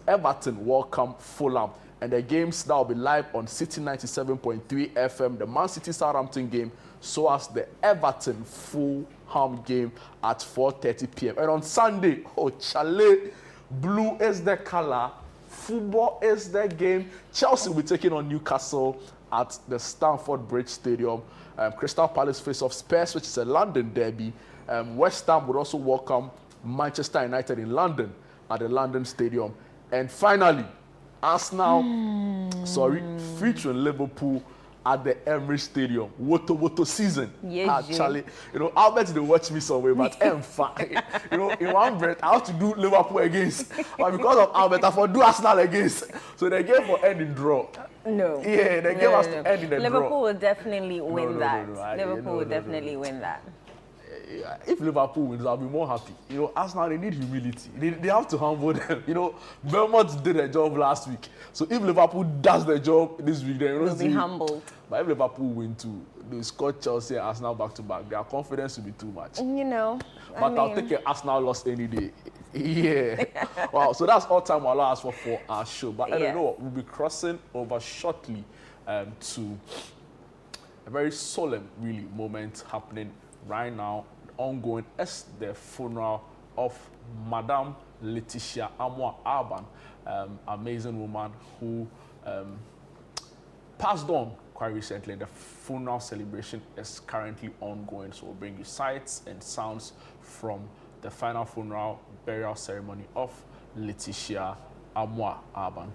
Everton welcome Fulham. And the games that will be live on City 97.3 FM, the Man City Southampton game, so as the Everton Fulham game at 4:30 p.m. And on Sunday, oh, Chale, blue is the color. Football is the game. Chelsea will be taking on Newcastle at the Stamford Bridge Stadium. Crystal Palace face off Spurs, which is a London derby. West Ham would also welcome Manchester United in London at the London Stadium. And finally, Arsenal, featuring Liverpool at the Emirates Stadium. Woto season. Yes, Charlie. You know, Albert didn't watch me somewhere, but I'm fine. You know, in one breath, I have to do Liverpool against. But because of Albert, I do Arsenal against. So the game will end in draw. No. Yeah, the game has to end in a draw. Liverpool will definitely win that. Liverpool will definitely win that. If Liverpool wins, I'll be more happy. You know, Arsenal, they need humility. They have to humble them. You know, Bournemouth did their job last week. So if Liverpool does their job this week, then they'll be humbled. But if Liverpool win too, they score Chelsea and Arsenal back to back. Their confidence will be too much. You know, but I'll take an Arsenal loss any day. Yeah. Wow. So that's all time we'll allow us for our show. But I don't know what, we'll be crossing over shortly to a very solemn, really, moment happening right now, ongoing, as the funeral of Madame Letitia Amoah-Aban, amazing woman who passed on quite recently. The funeral celebration is currently ongoing, so we'll bring you sights and sounds from the final funeral burial ceremony of Letitia Amoah-Aban.